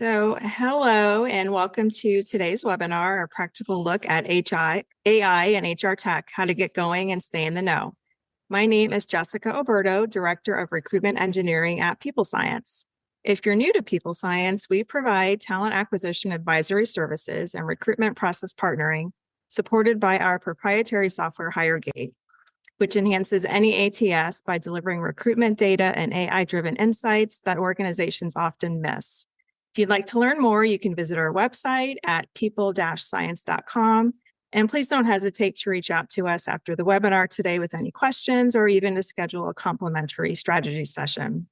Hello and welcome to today's webinar, a practical look at AI and HR tech, how to get going and stay in the know. My name is Jessica Oberto, Director of Recruitment Engineering at People Science. If you're new to People Science, we provide talent acquisition advisory services and recruitment process partnering supported by our proprietary software HireGate, which enhances any ATS by delivering recruitment data and AI-driven insights that organizations often miss. If you'd like to learn more, you can visit our website at people-science.com. And please don't hesitate to reach out to us after the webinar today with any questions or even to schedule a complimentary strategy session.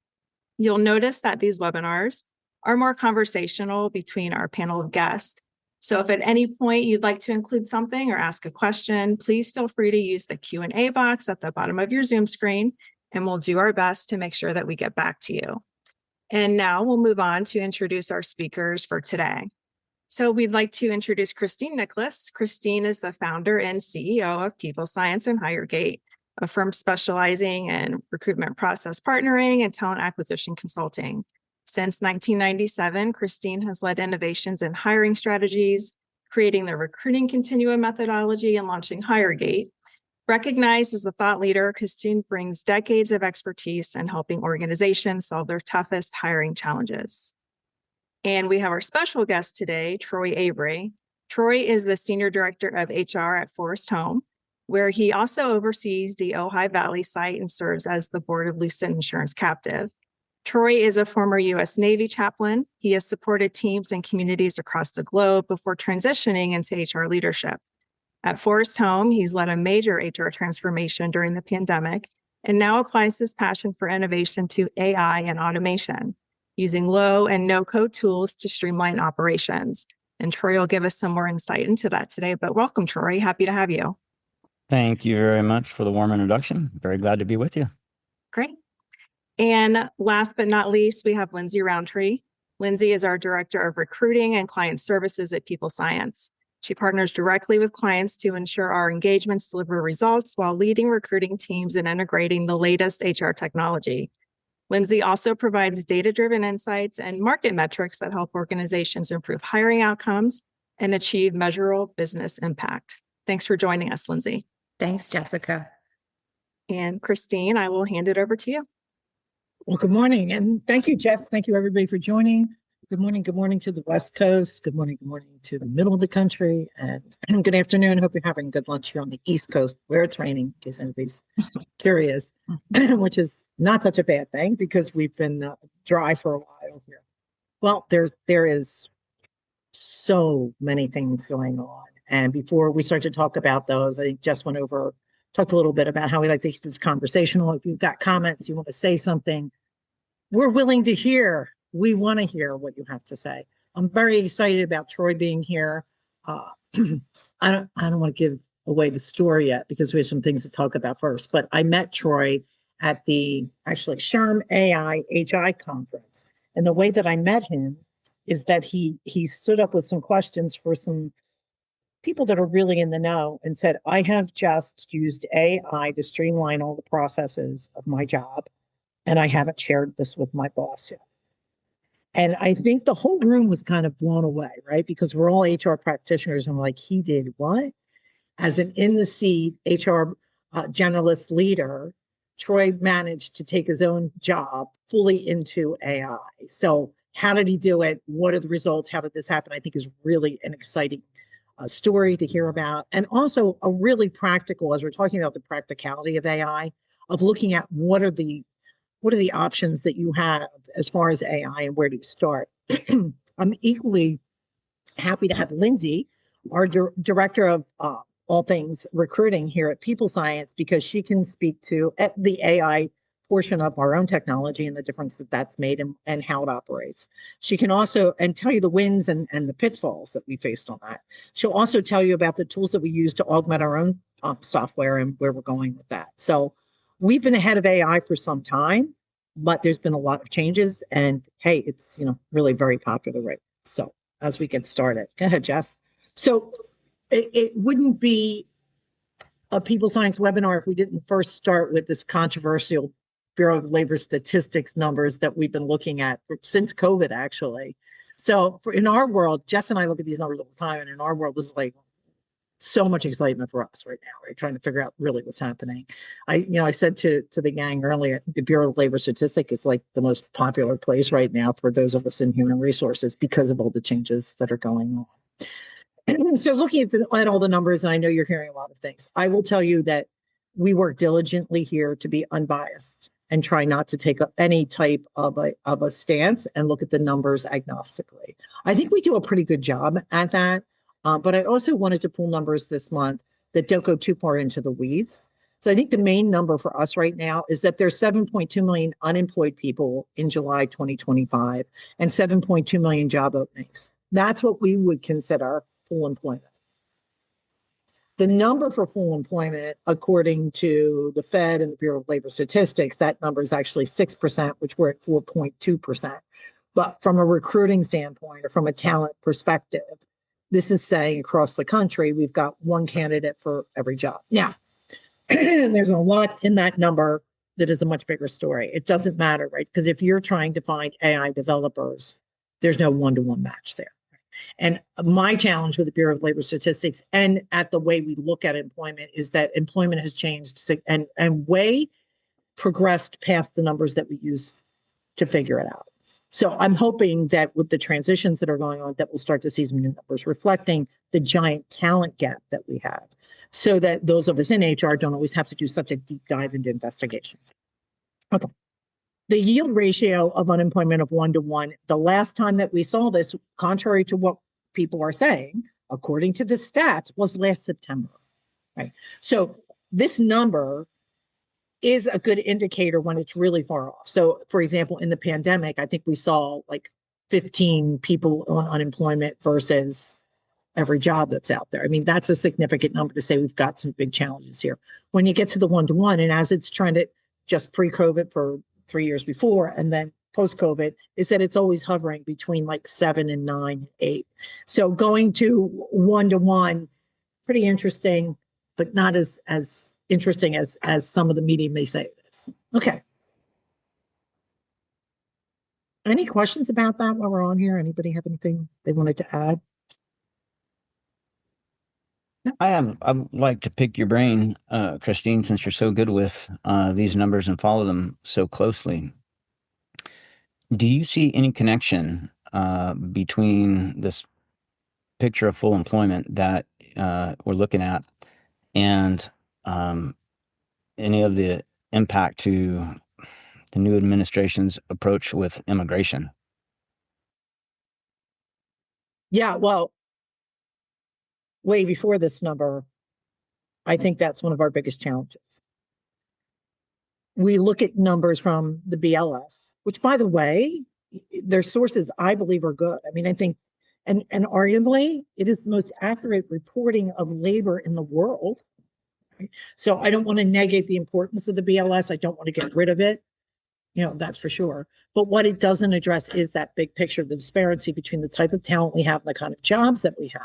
You'll notice that these webinars are more conversational between our panel of guests. So if at any point you'd like to include something or ask a question, please feel free to use the Q&A box at the bottom of your Zoom screen, and we'll do our best to make sure that we get back to you. And now we'll move on to introduce our speakers for today. So we'd like to introduce Christine Nicholas. Christine is the founder and CEO of People Science and HireGate, a firm specializing in recruitment process partnering and talent acquisition consulting. Since 1997, Christine has led innovations in hiring strategies, creating the recruiting continuum methodology, and launching HireGate. Recognized as a thought leader, Christine brings decades of expertise in helping organizations solve their toughest hiring challenges. And we have our special guest today, Troy Avery. Troy is the Senior Director of HR at Forest Home, where he also oversees the Ojai Valley site and serves as the board of Lucent Insurance Captive. Troy is a former U.S. Navy chaplain. He has supported teams and communities across the globe before transitioning into HR leadership. At Forest Home, he's led a major HR transformation during the pandemic and now applies his passion for innovation to AI and automation, using low and no-code tools to streamline operations. And Troy will give us some more insight into that today. But welcome, Troy. Happy to have you. Thank you very much for the warm introduction. Very glad to be with you. Great. And last but not least, we have Lindsay Roundtree. Lindsay is our Director of Recruiting and Client Services at People Science. She partners directly with clients to ensure our engagements deliver results while leading recruiting teams and integrating the latest HR technology. Lindsay also provides data-driven insights and market metrics that help organizations improve hiring outcomes and achieve measurable business impact. Thanks for joining us, Lindsay. Thanks, Jessica. And Christine, I will hand it over to you. Well, good morning. And thank you, Jess. Thank you, everybody, for joining. Good morning to the West Coast. Good morning to the middle of the country. And good afternoon. Hope you're having good lunch here on the East Coast, where it's raining, in case anybody's curious, which is not such a bad thing because we've been dry for a while here. Well, there is so many things going on. And before we start to talk about those, I think Jess talked a little bit about how we like to keep this conversational. If you've got comments, you want to say something, we're willing to hear. We want to hear what you have to say. I'm very excited about Troy being here. I don't want to give away the story yet because we have some things to talk about first. But I met Troy at the Sharpen AI HI conference. And the way that I met him is that he stood up with some questions for some people that are really in the know and said, I have just used AI to streamline all the processes of my job. And I haven't shared this with my boss yet. And I think the whole room was kind of blown away, right? Because we're all HR practitioners. And like, he did what? As an in-the-seat HR generalist leader, Troy managed to take his own job fully into AI. So how did he do it? What are the results? How did this happen? I think is really an exciting story to hear about. And also a really practical, as we're talking about the practicality of AI, of looking at what are the options that you have as far as AI and where do you start? I'm equally happy to have Lindsay, our director of all things recruiting here at People Science, because she can speak to the AI portion of our own technology and the difference that that's made and how it operates. She can also tell you the wins and the pitfalls that we faced on that. She'll also tell you about the tools that we use to augment our own software and where we're going with that. So we've been ahead of AI for some time, but there's been a lot of changes, and hey, it's really very popular right now. So as we get started, go ahead, Jess. So it wouldn't be a People Science webinar if we didn't first start with this controversial Bureau of Labor Statistics numbers that we've been looking at since COVID, actually, So in our world, Jess and I look at these numbers all the time, and in our world, this is like so much excitement for us right now, right? Trying to figure out really what's happening. I said to the gang earlier, the Bureau of Labor Statistic is like the most popular place right now for those of us in human resources because of all the changes that are going on. So looking at all the numbers, and I know you're hearing a lot of things, I will tell you that we work diligently here to be unbiased and try not to take any type of a stance and look at the numbers agnostically. I think we do a pretty good job at that. But I also wanted to pull numbers this month that don't go too far into the weeds. So I think the main number for us right now is that there's 7.2 million unemployed people in July 2025 and 7.2 million job openings. That's what we would consider full employment. The number for full employment, according to the Fed and the Bureau of Labor Statistics, that number is actually 6%, which we're at 4.2%. But from a recruiting standpoint or from a talent perspective, this is saying across the country, we've got one candidate for every job. Now, there's a lot in that number that is a much bigger story. It doesn't matter, right? Because if you're trying to find AI developers, there's no one-to-one match there. And my challenge with the Bureau of Labor Statistics and at the way we look at employment is that employment has changed and way progressed past the numbers that we use to figure it out. So I'm hoping that with the transitions that are going on, that we'll start to see some new numbers reflecting the giant talent gap that we have so that those of us in HR don't always have to do such a deep dive into investigation. Okay. The yield ratio of unemployment of 1-to-1, the last time that we saw this, contrary to what people are saying, according to the stats, was last September, right? So this number is a good indicator when it's really far off. So for example, in the pandemic, I think we saw like 15 people on unemployment versus every job that's out there. I mean, that's a significant number to say we've got some big challenges here. When you get to the 1-to-1, and as it's trended just pre-COVID for 3 years before, and then post-COVID, is that it's always hovering between like 7 and 9, and 8. So going to 1-to-1, pretty interesting, but not as interesting as some of the media may say it is. Okay. Any questions about that while we're on here? Anybody have anything they wanted to add? I'd like to pick your brain, Christine, since you're so good with these numbers and follow them so closely. Do you see any connection between this picture of full employment that we're looking at and any of the impact to the new administration's approach with immigration? Yeah, well, way before this number, I think that's one of our biggest challenges. We look at numbers from the BLS, which, by the way, their sources, I believe, are good. I mean, I think, and arguably, it is the most accurate reporting of labor in the world. Right? So I don't want to negate the importance of the BLS. I don't want to get rid of it. That's for sure. But what it doesn't address is that big picture, the disparity between the type of talent we have and the kind of jobs that we have.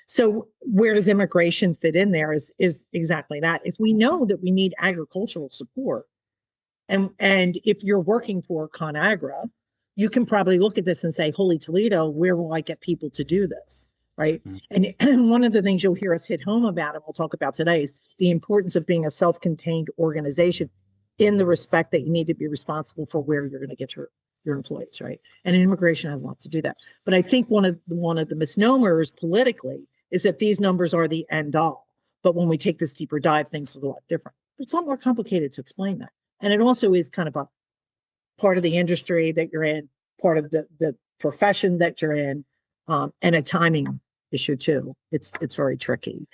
So where does immigration fit in there is exactly that. If we know that we need agricultural support, and if you're working for ConAgra, you can probably look at this and say, holy Toledo, where will I get people to do this? Right. Mm-hmm. And one of the things you'll hear us hit home about, and we'll talk about today, is the importance of being a self-contained organization in the respect that you need to be responsible for where you're going to get your employees. Right. And immigration has a lot to do that. But I think one of the misnomers politically is that these numbers are the end all. But when we take this deeper dive, things look a lot different. It's a lot more complicated to explain that. And it also is kind of a part of the industry that you're in, part of the profession that you're in, and a timing issue too. It's very tricky.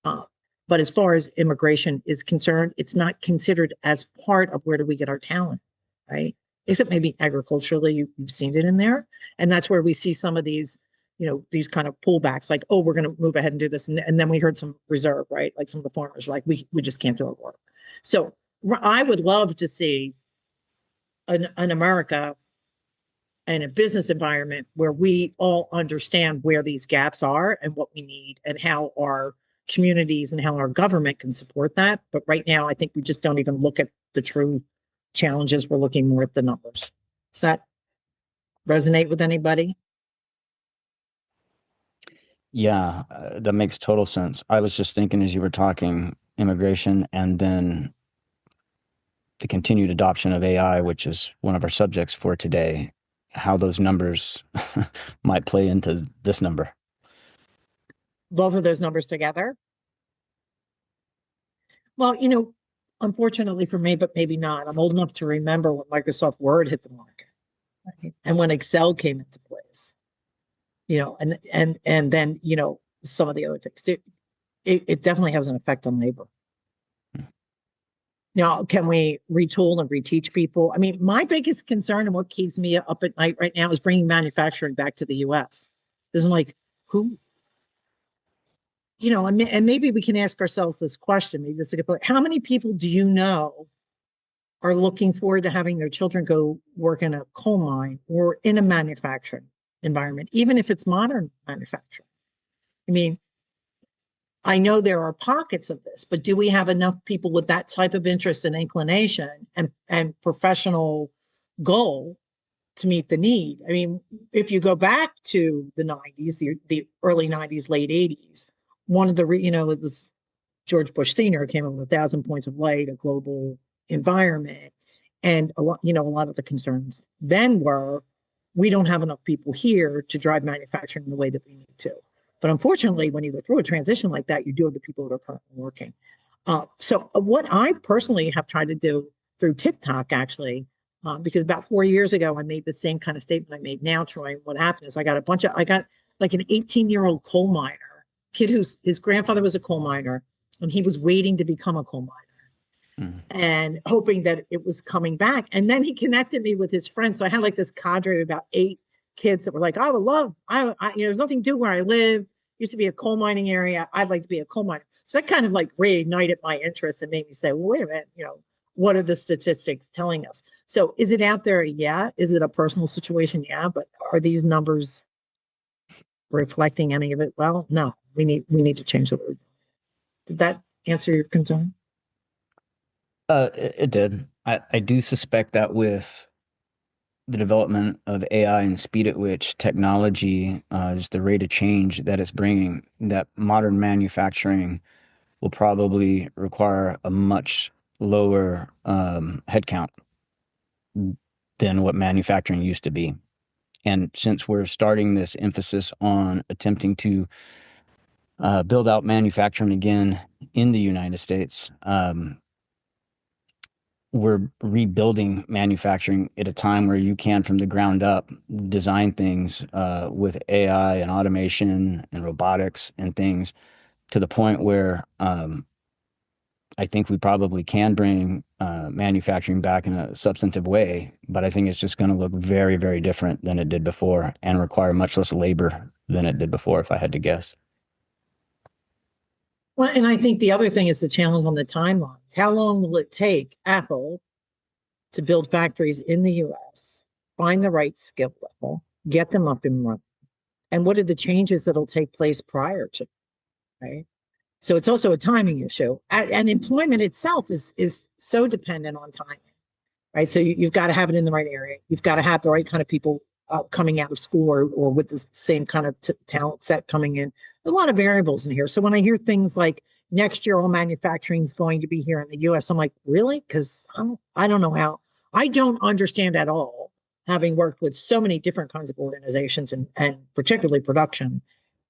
But as far as immigration is concerned, it's not considered as part of where do we get our talent, right? Except maybe agriculturally, you've seen it in there. And that's where we see some of these, these kind of pullbacks, like, oh, we're going to move ahead and do this. And then we heard some reserve, right? Like some of the farmers are like, we just can't do our work. So I would love to see an America and a business environment where we all understand where these gaps are and what we need and how our communities and how our government can support that. But right now, I think we just don't even look at the true challenges. We're looking more at the numbers. Does that resonate with anybody? Yeah, that makes total sense. I was just thinking as you were talking immigration and then the continued adoption of AI, which is one of our subjects for today, how those numbers might play into this number. Both of those numbers together. Well, unfortunately for me, but maybe not. I'm old enough to remember when Microsoft Word hit the market, right? And when Excel came into place, and then some of the other things. It definitely has an effect on labor. Now, can we retool and reteach people? I mean, my biggest concern and what keeps me up at night right now is bringing manufacturing back to the U.S. Because I'm like, who, and maybe we can ask ourselves this question. Maybe this is a good point. How many people do you know are looking forward to having their children go work in a coal mine or in a manufacturing environment, even if it's modern manufacturing? I mean, I know there are pockets of this, but do we have enough people with that type of interest and inclination and professional goal to meet the need? I mean, if you go back to the 90s, the early 90s, late 80s, one of the, it was George Bush Sr. came up with 1,000 points of light, a global environment. And a lot of the concerns then were, we don't have enough people here to drive manufacturing in the way that we need to. But unfortunately, when you go through a transition like that, you do have the people that are currently working. So what I personally have tried to do through TikTok, actually, because about 4 years ago, I made the same kind of statement I made now, Troy. What happened is I got like an 18-year-old coal miner, kid his grandfather was a coal miner, and he was waiting to become a coal miner and hoping that it was coming back. And then he connected me with his friends. So I had like this cadre of about 8 kids that were like, there's nothing to do where I live. Used to be a coal mining area. I'd like to be a coal miner. So that kind of like reignited my interest and made me say, well, wait a minute, what are the statistics telling us? So is it out there? Yeah. Is it a personal situation? Yeah. But are these numbers reflecting any of it? Well, no, we need to change the word. Did that answer your concern? It did. I do suspect that with the development of AI and the speed at which technology, just the rate of change that it's bringing, that modern manufacturing will probably require a much lower headcount than what manufacturing used to be. And since we're starting this emphasis on attempting to build out manufacturing again in the United States, we're rebuilding manufacturing at a time where you can, from the ground up, design things with AI and automation and robotics and things to the point where I think we probably can bring manufacturing back in a substantive way, but I think it's just going to look very, very different than it did before and require much less labor than it did before, if I had to guess. Well, and I think the other thing is the challenge on the timelines. How long will it take Apple to build factories in the US, find the right skill level, get them up and running? And what are the changes that'll take place prior to, right? So it's also a timing issue. And employment itself is so dependent on timing, right? So you've got to have it in the right area. You've got to have the right kind of people coming out of school or with the same kind of talent set coming in. A lot of variables in here. So when I hear things like next year all manufacturing is going to be here in the US, I'm like, really? Because I don't know how. I don't understand at all, having worked with so many different kinds of organizations and particularly production,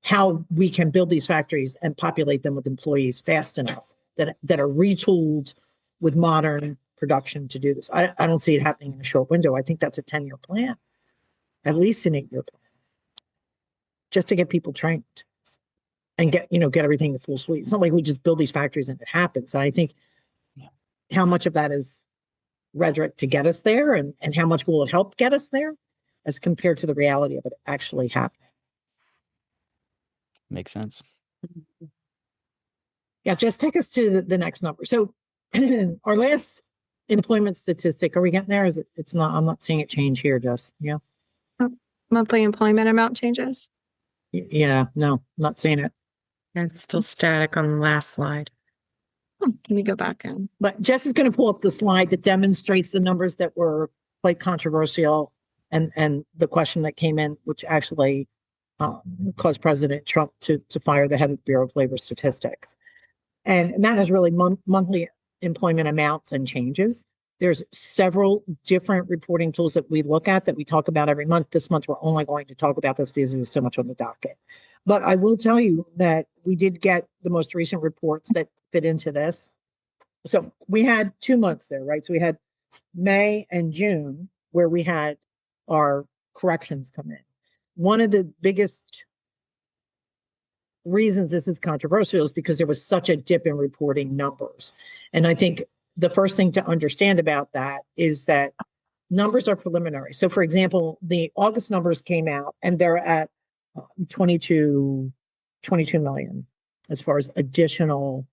how we can build these factories and populate them with employees fast enough that are retooled with modern production to do this. I don't see it happening in a short window. I think that's a 10-year plan, at least an 8-year plan, just to get people trained and get everything to full suite. It's not like we just build these factories and it happens. I think how much of that is rhetoric to get us there and how much will it help get us there as compared to the reality of it actually happening. Makes sense. Yeah, just take us to the next number. So our last employment statistic, are we getting there? It's not, I'm not seeing it change here, Jess. Yeah. Monthly employment amount changes. Yeah, no, not seeing it. And it's still static on the last slide. Let me go back in. But Jess is going to pull up the slide that demonstrates the numbers that were quite controversial and the question that came in, which actually caused President Trump to fire the head of the Bureau of Labor Statistics. And that has really monthly employment amounts and changes. There's several different reporting tools that we look at that we talk about every month. This month, we're only going to talk about this because there's so much on the docket. But I will tell you that we did get the most recent reports that fit into this. So we had 2 months there, right? So we had May and June where we had our corrections come in. One of the biggest reasons this is controversial is because there was such a dip in reporting numbers. And I think the first thing to understand about that is that numbers are preliminary. So for example, the August numbers came out and they're at 22 million as far as additional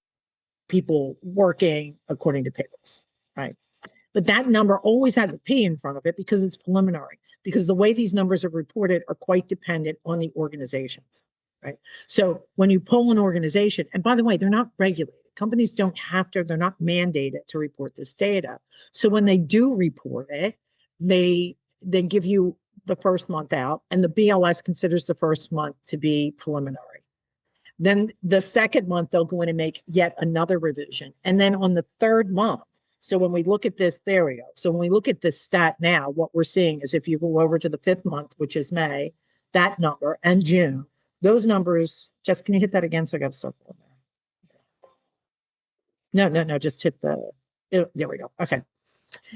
people working according to payrolls, right? But that number always has a P in front of it because it's preliminary, because the way these numbers are reported are quite dependent on the organizations, right? So when you pull an organization, and by the way, they're not regulated. Companies don't have to, they're not mandated to report this data. So when they do report it, they give you the first month out, and the BLS considers the first month to be preliminary. Then the second month, they'll go in and make yet another revision. And then on the third month, so when we look at this, there we go. So when we look at this stat now, what we're seeing is if you go over to the fifth month, which is May, that number, and June, those numbers, Jess, can you hit that again? So I got a circle in there. No, just hit there we go. Okay.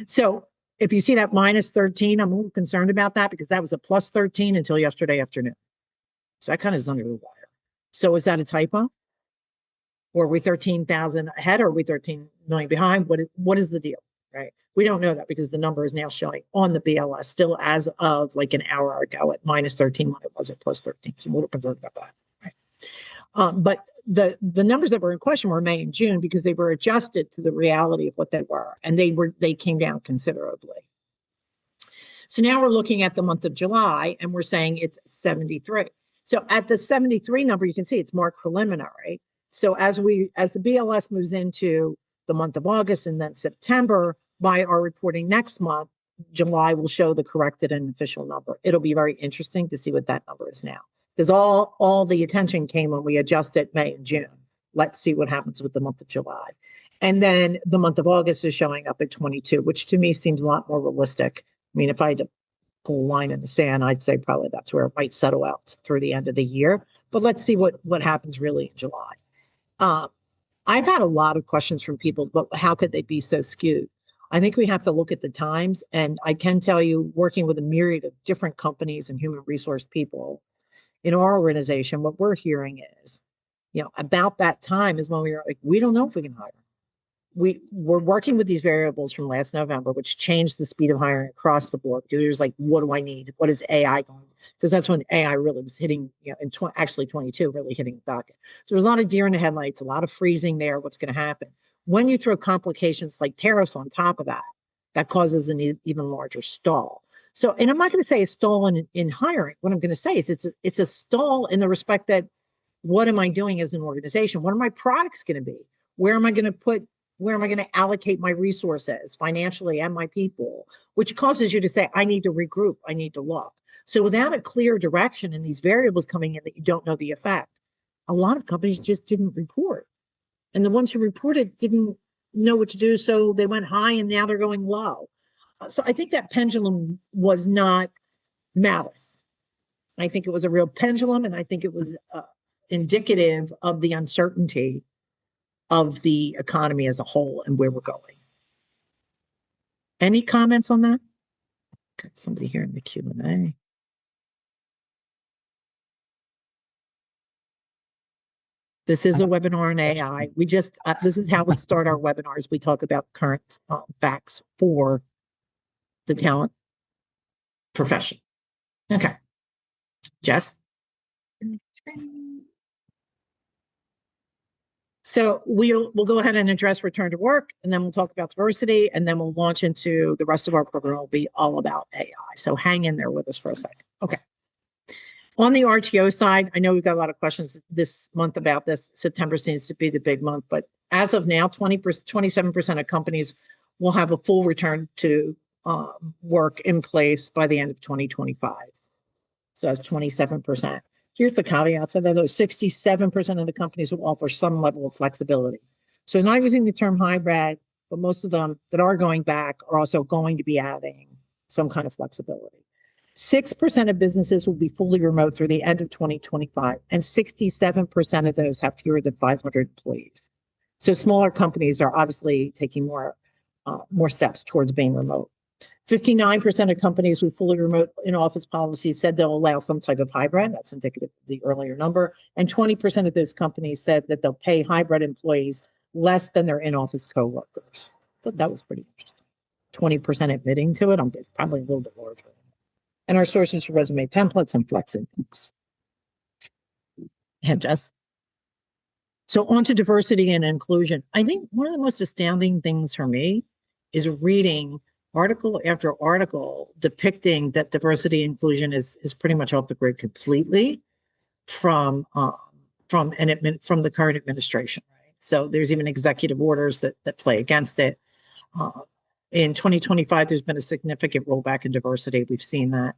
So if you see that minus 13, I'm a little concerned about that because that was a plus 13 until yesterday afternoon. So that kind of is under the wire. So is that a typo? Or are we 13,000 ahead or are we 13 million behind? What is the deal, right? We don't know that because the number is now showing on the BLS still as of like an hour ago at minus 13 when it was at plus 13. So we're concerned about that, right? But the numbers that were in question were May and June because they were adjusted to the reality of what they were, and they came down considerably. So now we're looking at the month of July and we're saying it's 73. So at the 73 number, you can see it's marked preliminary. So as the BLS moves into the month of August and then September, by our reporting next month, July will show the corrected and official number. It'll be very interesting to see what that number is now, because all the attention came when we adjusted May and June. Let's see what happens with the month of July. And then the month of August is showing up at 22, which to me seems a lot more realistic. I mean, if I had to pull a line in the sand, I'd say probably that's where it might settle out through the end of the year. But let's see what happens really in July. I've had a lot of questions from people, but how could they be so skewed? I think we have to look at the times. And I can tell you, working with a myriad of different companies and human resource people in our organization, what we're hearing is, about that time is when we were like, we don't know if we can hire. We're working with these variables from last November, which changed the speed of hiring across the board. Because it was like, what do I need? What is AI going? Because that's when AI really was hitting, in actually 22, really hitting the docket. So there's a lot of deer in the headlights, a lot of freezing there. What's going to happen? When you throw complications like tariffs on top of that, that causes an even larger stall. So, and I'm not going to say a stall in hiring. What I'm going to say is it's a stall in the respect that what am I doing as an organization? What are my products going to be? Where am I going to allocate my resources financially and my people, which causes you to say, I need to regroup, I need to look. So without a clear direction and these variables coming in that you don't know the effect, a lot of companies just didn't report. And the ones who reported didn't know what to do, so they went high and now they're going low. So I think that pendulum was not malice. I think it was a real pendulum, and I think it was indicative of the uncertainty of the economy as a whole and where we're going. Any comments on that? Got somebody here in the Q&A. This is a webinar on AI. We just, this is how we start our webinars. We talk about current facts for the talent profession. Okay. Jess? So we'll go ahead and address return to work, and then we'll talk about diversity, and then we'll launch into the rest of our program. Will be all about AI. So hang in there with us for a second. Okay. On the RTO side, I know we've got a lot of questions this month about this. September seems to be the big month, but as of now, 27% of companies will have a full return to work in place by the end of 2025. So that's 27%. Here's the caveat to that, though. 67% of the companies will offer some level of flexibility. So not using the term hybrid, but most of them that are going back are also going to be adding some kind of flexibility. 6% of businesses will be fully remote through the end of 2025, and 67% of those have fewer than 500 employees. So smaller companies are obviously taking more steps towards being remote. 59% of companies with fully remote in-office policies said they'll allow some type of hybrid. That's indicative of the earlier number. And 20% of those companies said that they'll pay hybrid employees less than their in-office coworkers. So that was pretty interesting. 20% admitting to it. I'm probably a little bit larger. And our sources for resume templates and flex index. And Jess. So on to diversity and inclusion. I think one of the most astounding things for me is reading article after article depicting that diversity and inclusion is pretty much off the grid completely from the current administration. Right? So there's even executive orders that play against it. In 2025, there's been a significant rollback in diversity. We've seen that.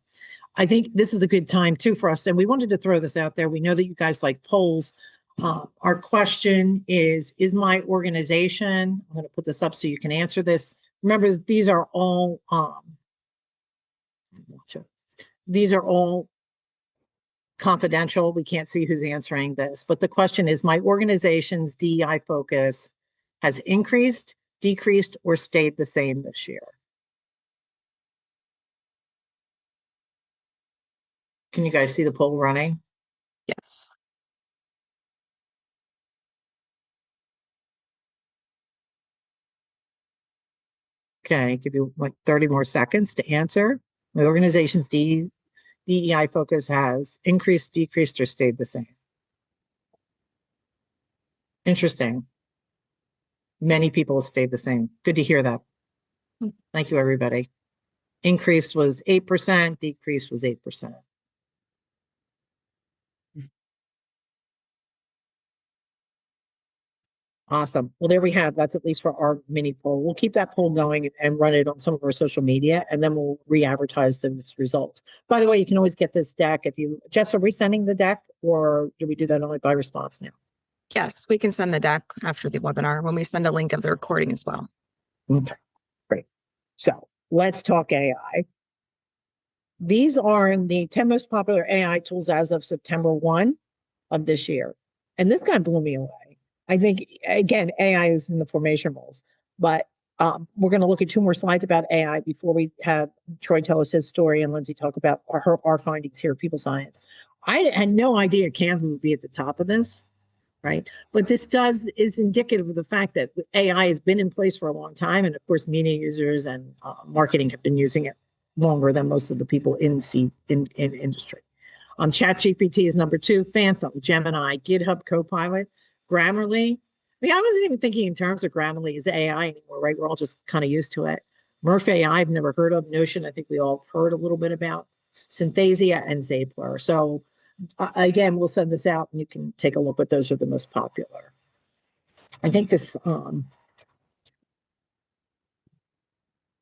I think this is a good time too for us, and we wanted to throw this out there. We know that you guys like polls. Our question is my organization, I'm going to put this up so you can answer this. Remember that these are all confidential. We can't see who's answering this, but the question is, my organization's DEI focus has increased, decreased, or stayed the same this year? Can you guys see the poll running? Yes. Okay, give you like 30 more seconds to answer. My organization's DEI focus has increased, decreased, or stayed the same. Interesting. Many people stayed the same. Good to hear that. Thank you, everybody. Increase was 8%, decrease was 8%. Awesome. Well, there we have. That's at least for our mini poll. We'll keep that poll going and run it on some of our social media, and then we'll re-advertise those results. By the way, you can always get this deck if you, Jess, are we sending the deck, or do we do that only by response now? Yes, we can send the deck after the webinar when we send a link of the recording as well. Okay, great. So let's talk AI. These are the 10 most popular AI tools as of September 1 of this year. And this kind of blew me away. I think, again, AI is in the formation roles, but we're going to look at 2 more slides about AI before we have Troy tell us his story and Lindsay talk about our findings here at People Science. I had no idea Canva would be at the top of this, right? But this is indicative of the fact that AI has been in place for a long time. And of course, media users and marketing have been using it longer than most of the people in industry. ChatGPT is number 2, Phantom, Gemini, GitHub Copilot, Grammarly. I mean, I wasn't even thinking in terms of Grammarly as AI anymore, right? We're all just kind of used to it. Murph AI, I've never heard of. Notion, I think we all heard a little bit about. Synthesia and Zapier. So again, we'll send this out and you can take a look, but those are the most popular. I think this,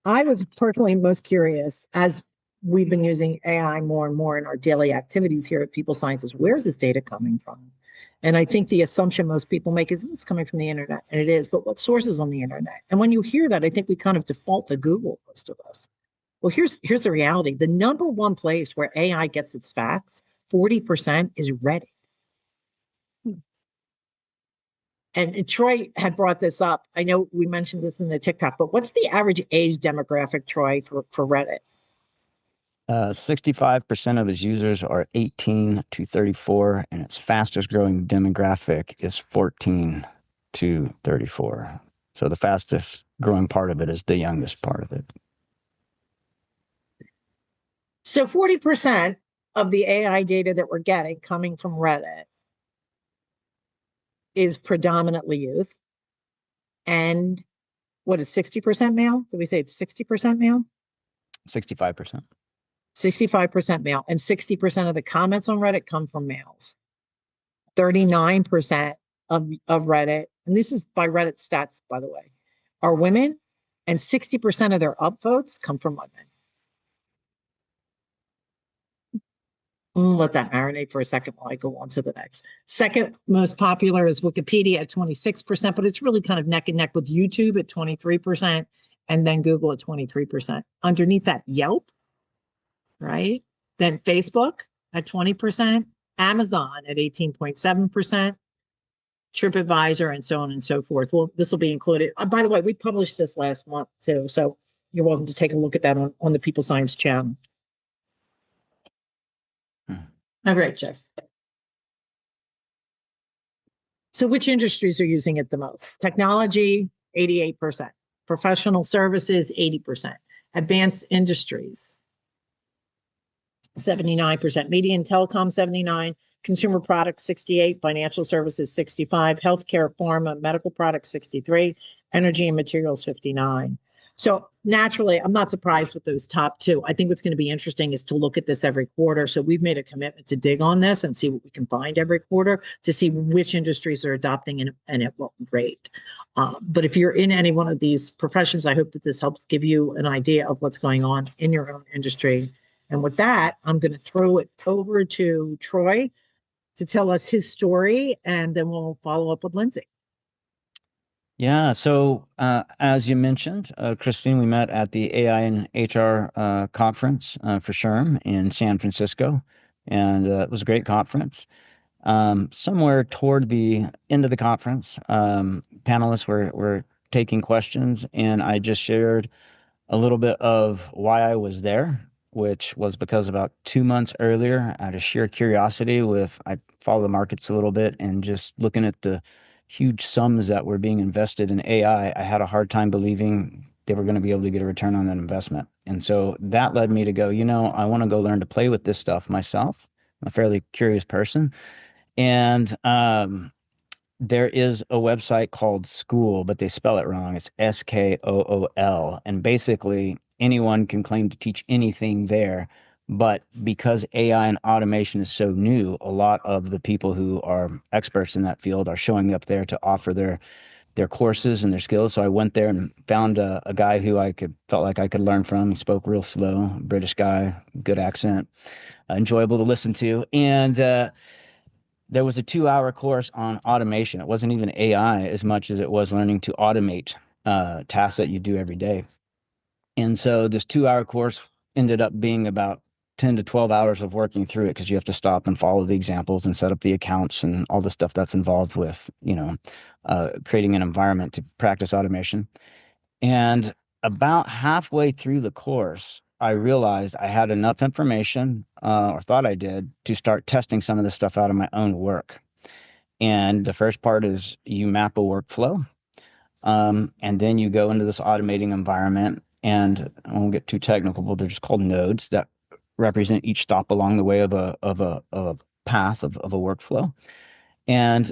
I was personally most curious as we've been using AI more and more in our daily activities here at People Sciences. Where's this data coming from? And I think the assumption most people make is it's coming from the internet, and it is, but what sources on the internet? And when you hear that, I think we kind of default to Google, most of us. Well, here's the reality. The number one place where AI gets its facts, 40%, is Reddit. And Troy had brought this up. I know we mentioned this in the TikTok, but what's the average age demographic, Troy, for Reddit? 65% of its users are 18 to 34, and its fastest growing demographic is 14 to 34. So the fastest growing part of it is the youngest part of it. So 40% of the AI data that we're getting coming from Reddit is predominantly youth. And what is 60% male? Did we say it's 60% male? 65%. 65% male, and 60% of the comments on Reddit come from males. 39% of Reddit, and this is by Reddit stats, by the way, are women, and 60% of their upvotes come from women. Let that marinate for a second while I go on to the next. Second most popular is Wikipedia at 26%, but it's really kind of neck and neck with YouTube at 23% and then Google at 23%. Underneath that, Yelp, right? Then Facebook at 20%, Amazon at 18.7%, TripAdvisor, and so on and so forth. Well, this will be included. By the way, we published this last month too, so you're welcome to take a look at that on the People Science channel. All right, Jess. So which industries are using it the most? Technology, 88%. Professional services, 80%. Advanced industries, 79%. Media and telecom, 79%. Consumer products, 68%. Financial services, 65%. Healthcare, pharma, medical products, 63%. Energy and materials, 59%. So naturally, I'm not surprised with those top two. I think what's going to be interesting is to look at this every quarter. So we've made a commitment to dig on this and see what we can find every quarter to see which industries are adopting and at what rate. But if you're in any one of these professions, I hope that this helps give you an idea of what's going on in your own industry. And with that, I'm going to throw it over to Troy to tell us his story, and then we'll follow up with Lindsay. Yeah. So as you mentioned, Christine, we met at the AI and HR conference for SHRM in San Francisco, and it was a great conference. Somewhere toward the end of the conference, panelists were taking questions, and I just shared a little bit of why I was there, which was because about 2 months earlier, out of sheer curiosity, I follow the markets a little bit, and just looking at the huge sums that were being invested in AI, I had a hard time believing they were going to be able to get a return on that investment. And so that led me to go, I want to go learn to play with this stuff myself. I'm a fairly curious person. And there is a website called School, but they spell it wrong. It's SKOOL. And basically, anyone can claim to teach anything there. But because AI and automation is so new, a lot of the people who are experts in that field are showing up there to offer their courses and their skills. So I went there and found a guy who felt like I could learn from. He spoke real slow, British guy, good accent, enjoyable to listen to. And there was a 2-hour course on automation. It wasn't even AI as much as it was learning to automate tasks that you do every day. And so this 2-hour course ended up being about 10 to 12 hours of working through it, because you have to stop and follow the examples and set up the accounts and all the stuff that's involved with, creating an environment to practice automation. And about halfway through the course, I realized I had enough information, or thought I did, to start testing some of this stuff out of my own work. And the first part is you map a workflow, and then you go into this automating environment. And I won't get too technical, but they're just called nodes that represent each stop along the way of a path of a workflow. And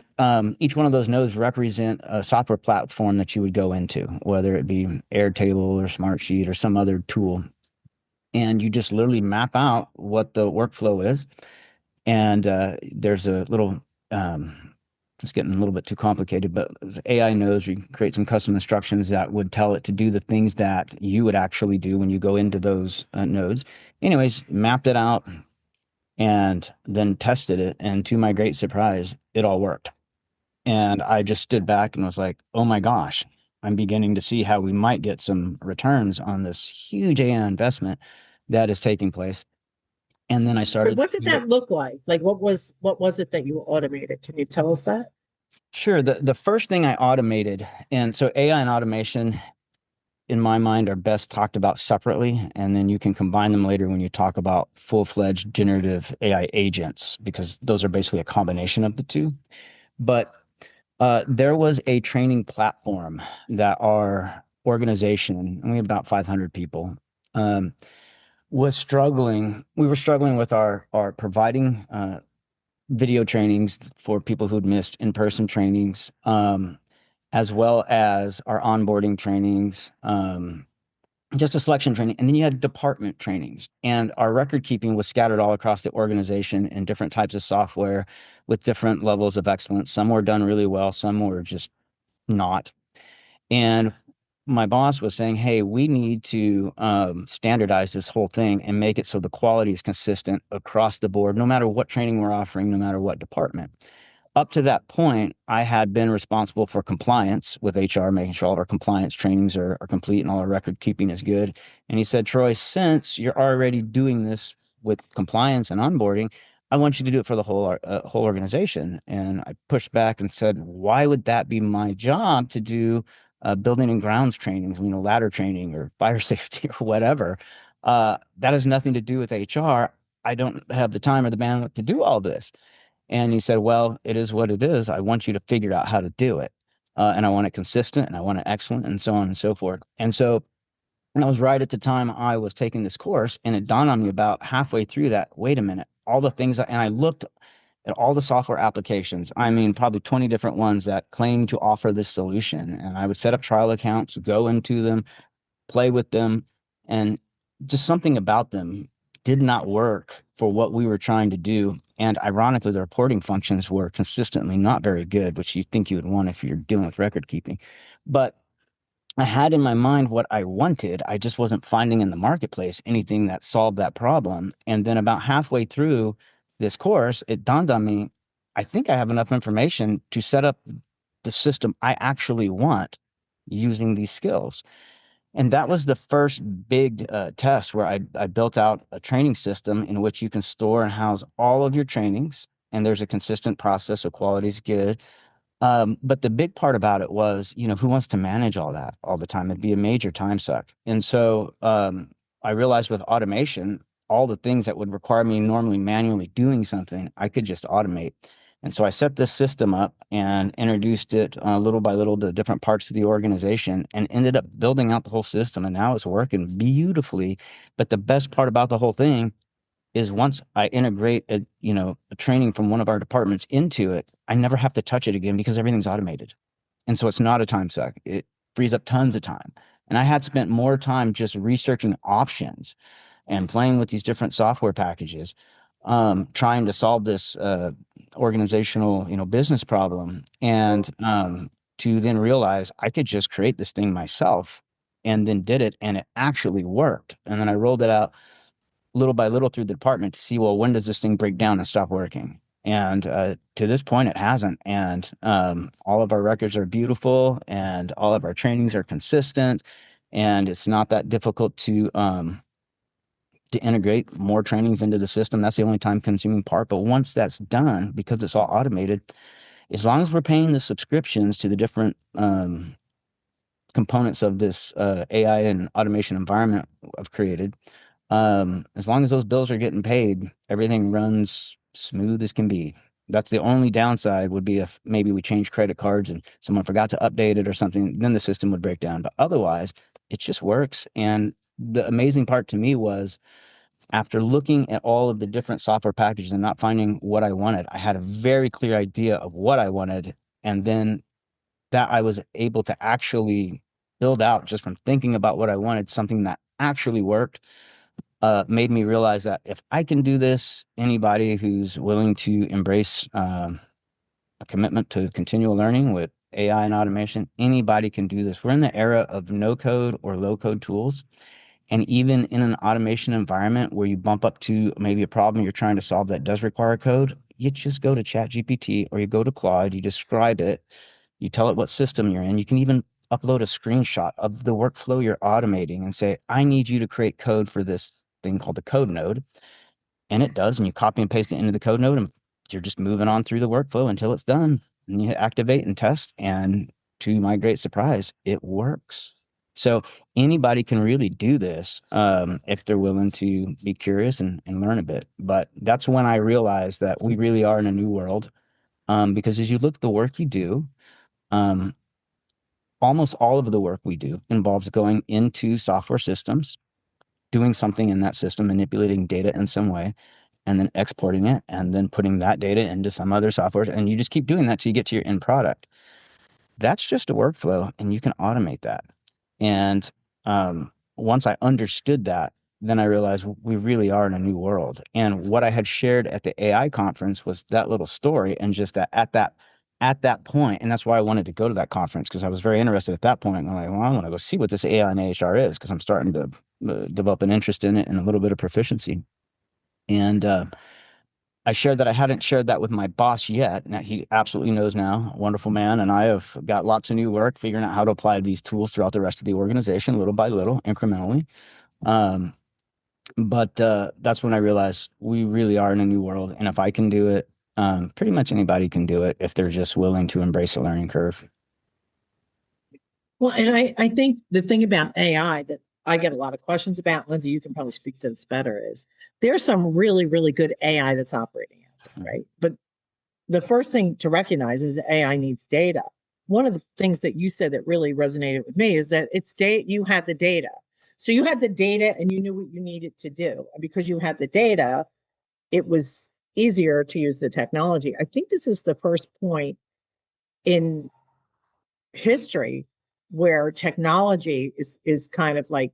each one of those nodes represent a software platform that you would go into, whether it be Airtable or Smartsheet or some other tool. And you just literally map out what the workflow is. And there's a little, it's getting a little bit too complicated, but AI knows we create some custom instructions that would tell it to do the things that you would actually do when you go into those nodes. Anyways, mapped it out and then tested it. And to my great surprise, it all worked. And I just stood back and was like, oh my gosh, I'm beginning to see how we might get some returns on this huge AI investment that is taking place. And then I started. What did that look like? Like, what was it that you automated? Can you tell us that? Sure. The first thing I automated, and so AI and automation, in my mind, are best talked about separately, and then you can combine them later when you talk about full-fledged generative AI agents, because those are basically a combination of the two. But there was a training platform that our organization, and we have about 500 people, was struggling. We were struggling with our providing video trainings for people who'd missed in-person trainings, as well as our onboarding trainings, just a selection training. And then you had department trainings. And our record keeping was scattered all across the organization in different types of software with different levels of excellence. Some were done really well, some were just not. And my boss was saying, hey, we need to standardize this whole thing and make it so the quality is consistent across the board, no matter what training we're offering, no matter what department. Up to that point, I had been responsible for compliance with HR, making sure all of our compliance trainings are complete and all our record keeping is good. And he said, Troy, since you're already doing this with compliance and onboarding, I want you to do it for the whole organization. And I pushed back and said, why would that be my job to do building and grounds training, ladder training or fire safety or whatever? That has nothing to do with HR. I don't have the time or the bandwidth to do all this. And he said, well, it is what it is. I want you to figure out how to do it. And I want it consistent and I want it excellent and so on and so forth. And so that was right at the time I was taking this course. And it dawned on me about halfway through that, wait a minute, all the things, and I looked at all the software applications. I mean, probably 20 different ones that claim to offer this solution. And I would set up trial accounts, go into them, play with them, and just something about them did not work for what we were trying to do. And ironically, the reporting functions were consistently not very good, which you think you would want if you're dealing with record keeping. But I had in my mind what I wanted. I just wasn't finding in the marketplace anything that solved that problem. And then about halfway through this course, it dawned on me, I think I have enough information to set up the system I actually want using these skills. And that was the first big test where I built out a training system in which you can store and house all of your trainings. And there's a consistent process, so quality is good. But the big part about it was, who wants to manage all that all the time? It'd be a major time suck. And so I realized with automation, all the things that would require me normally manually doing something, I could just automate. And so I set this system up and introduced it little by little to different parts of the organization and ended up building out the whole system. And now it's working beautifully. But the best part about the whole thing is once I integrate a training from one of our departments into it, I never have to touch it again because everything's automated. And so it's not a time suck. It frees up tons of time. And I had spent more time just researching options and playing with these different software packages, trying to solve this organizational, business problem. And to then realize I could just create this thing myself and then did it and it actually worked. And then I rolled it out little by little through the department to see, well, when does this thing break down and stop working? And to this point, it hasn't. And all of our records are beautiful and all of our trainings are consistent. And it's not that difficult to integrate more trainings into the system. That's the only time consuming part. But once that's done, because it's all automated, as long as we're paying the subscriptions to the different components of this AI and automation environment I've created, as long as those bills are getting paid, everything runs smooth as can be. That's the only downside would be if maybe we change credit cards and someone forgot to update it or something, then the system would break down. But otherwise, it just works. And the amazing part to me was after looking at all of the different software packages and not finding what I wanted, I had a very clear idea of what I wanted. And then that I was able to actually build out just from thinking about what I wanted, something that actually worked. Made me realize that if I can do this, anybody who's willing to embrace a commitment to continual learning with AI and automation, anybody can do this. We're in the era of no code or low code tools. And even in an automation environment where you bump up to maybe a problem you're trying to solve that does require code, you just go to ChatGPT or you go to Claude, you describe it, you tell it what system you're in. You can even upload a screenshot of the workflow you're automating and say, I need you to create code for this thing called the code node. And it does. And you copy and paste it into the code node and you're just moving on through the workflow until it's done. And you hit activate and test. And to my great surprise, it works. So anybody can really do this if they're willing to be curious and learn a bit. But that's when I realized that we really are in a new world. Because as you look at the work you do, almost all of the work we do involves going into software systems, doing something in that system, manipulating data in some way, and then exporting it, and then putting that data into some other software. And you just keep doing that till you get to your end product. That's just a workflow, and you can automate that. And once I understood that, then I realized we really are in a new world. And what I had shared at the AI conference was that little story, and just that at that at that point, and that's why I wanted to go to that conference, because I was very interested at that point. I'm like, well, I want to go see what this AI and HR is, because I'm starting to develop an interest in it and a little bit of proficiency. And I shared that I hadn't shared that with my boss yet. And he absolutely knows now, wonderful man. And I have got lots of new work figuring out how to apply these tools throughout the rest of the organization, little by little, incrementally. But that's when I realized we really are in a new world. And if I can do it, pretty much anybody can do it if they're just willing to embrace the learning curve. Well, and I think the thing about AI that I get a lot of questions about, Lindsay, you can probably speak to this better, is there's some really, really good AI that's operating out there, right? But the first thing to recognize is AI needs data. One of the things that you said that really resonated with me is that it's data, you had the data. So you had the data and you knew what you needed to do. And because you had the data, it was easier to use the technology. I think this is the first point in history where technology is kind of like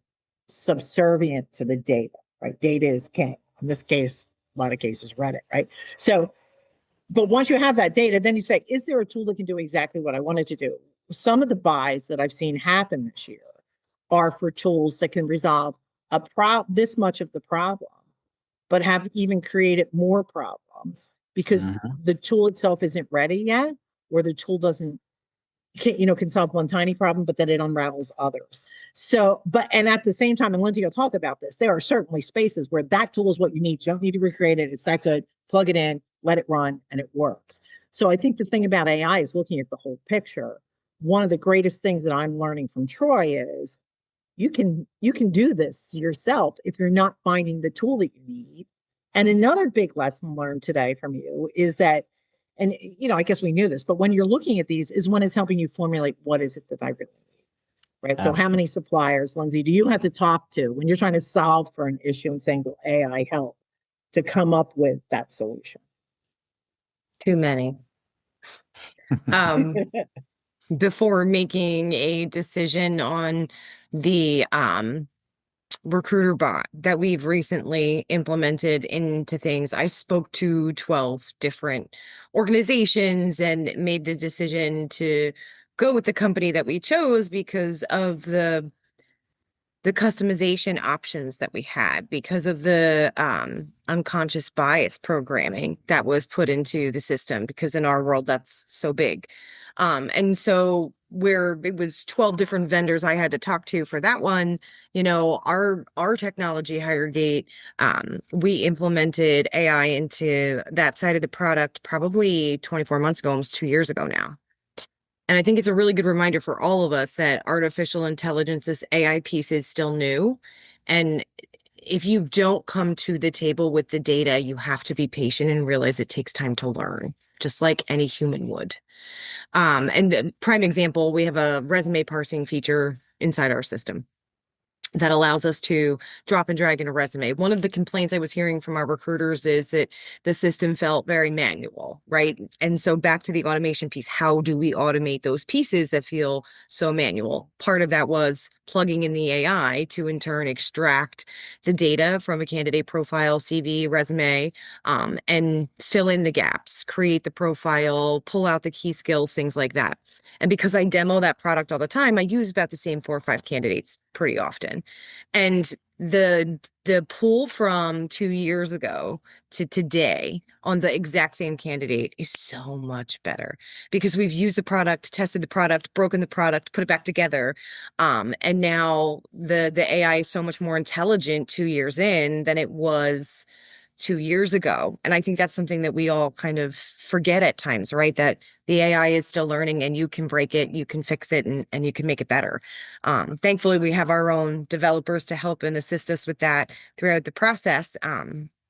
subservient to the data, right? Data is king. In this case, a lot of cases, Reddit, right? So, but once you have that data, then you say, is there a tool that can do exactly what I wanted to do? Some of the buys that I've seen happen this year are for tools that can resolve this much of the problem, but have even created more problems because the tool itself isn't ready yet, or the tool doesn't can solve one tiny problem, but then it unravels others. So, and at the same time, and Lindsay will talk about this, there are certainly spaces where that tool is what you need. You don't need to recreate it. It's that good. Plug it in, let it run, and it works. So I think the thing about AI is looking at the whole picture. One of the greatest things that I'm learning from Troy is you can do this yourself if you're not finding the tool that you need. And another big lesson learned today from you is that, and I guess we knew this, but when you're looking at these is when it's helping you formulate what is it that I really need, right? Absolutely. So how many suppliers, Lindsay, do you have to talk to when you're trying to solve for an issue and saying, will AI help to come up with that solution? Too many. Before making a decision on the recruiter bot that we've recently implemented into things, I spoke to 12 different organizations and made the decision to go with the company that we chose because of the customization options that we had, because of the unconscious bias programming that was put into the system, because in our world that's so big. And so where it was 12 different vendors I had to talk to for that one, our technology HireGate, we implemented AI into that side of the product probably 24 months ago, almost 2 years ago now. And I think it's a really good reminder for all of us that artificial intelligence, this AI piece, is still new. And if you don't come to the table with the data, you have to be patient and realize it takes time to learn, just like any human would. And a prime example, we have a resume parsing feature inside our system that allows us to drop and drag in a resume. One of the complaints I was hearing from our recruiters is that the system felt very manual, right? And so back to the automation piece, how do we automate those pieces that feel so manual? Part of that was plugging in the AI to in turn extract the data from a candidate profile, CV, resume, and fill in the gaps, create the profile, pull out the key skills, things like that. And because I demo that product all the time, I use about the same 4 or 5 candidates pretty often. And the pool from 2 years ago to today on the exact same candidate is so much better because we've used the product, tested the product, broken the product, put it back together. And now the AI is so much more intelligent 2 years in than it was 2 years ago. And I think that's something that we all kind of forget at times, right? That the AI is still learning and you can break it, you can fix it, and you can make it better. Thankfully, we have our own developers to help and assist us with that throughout the process.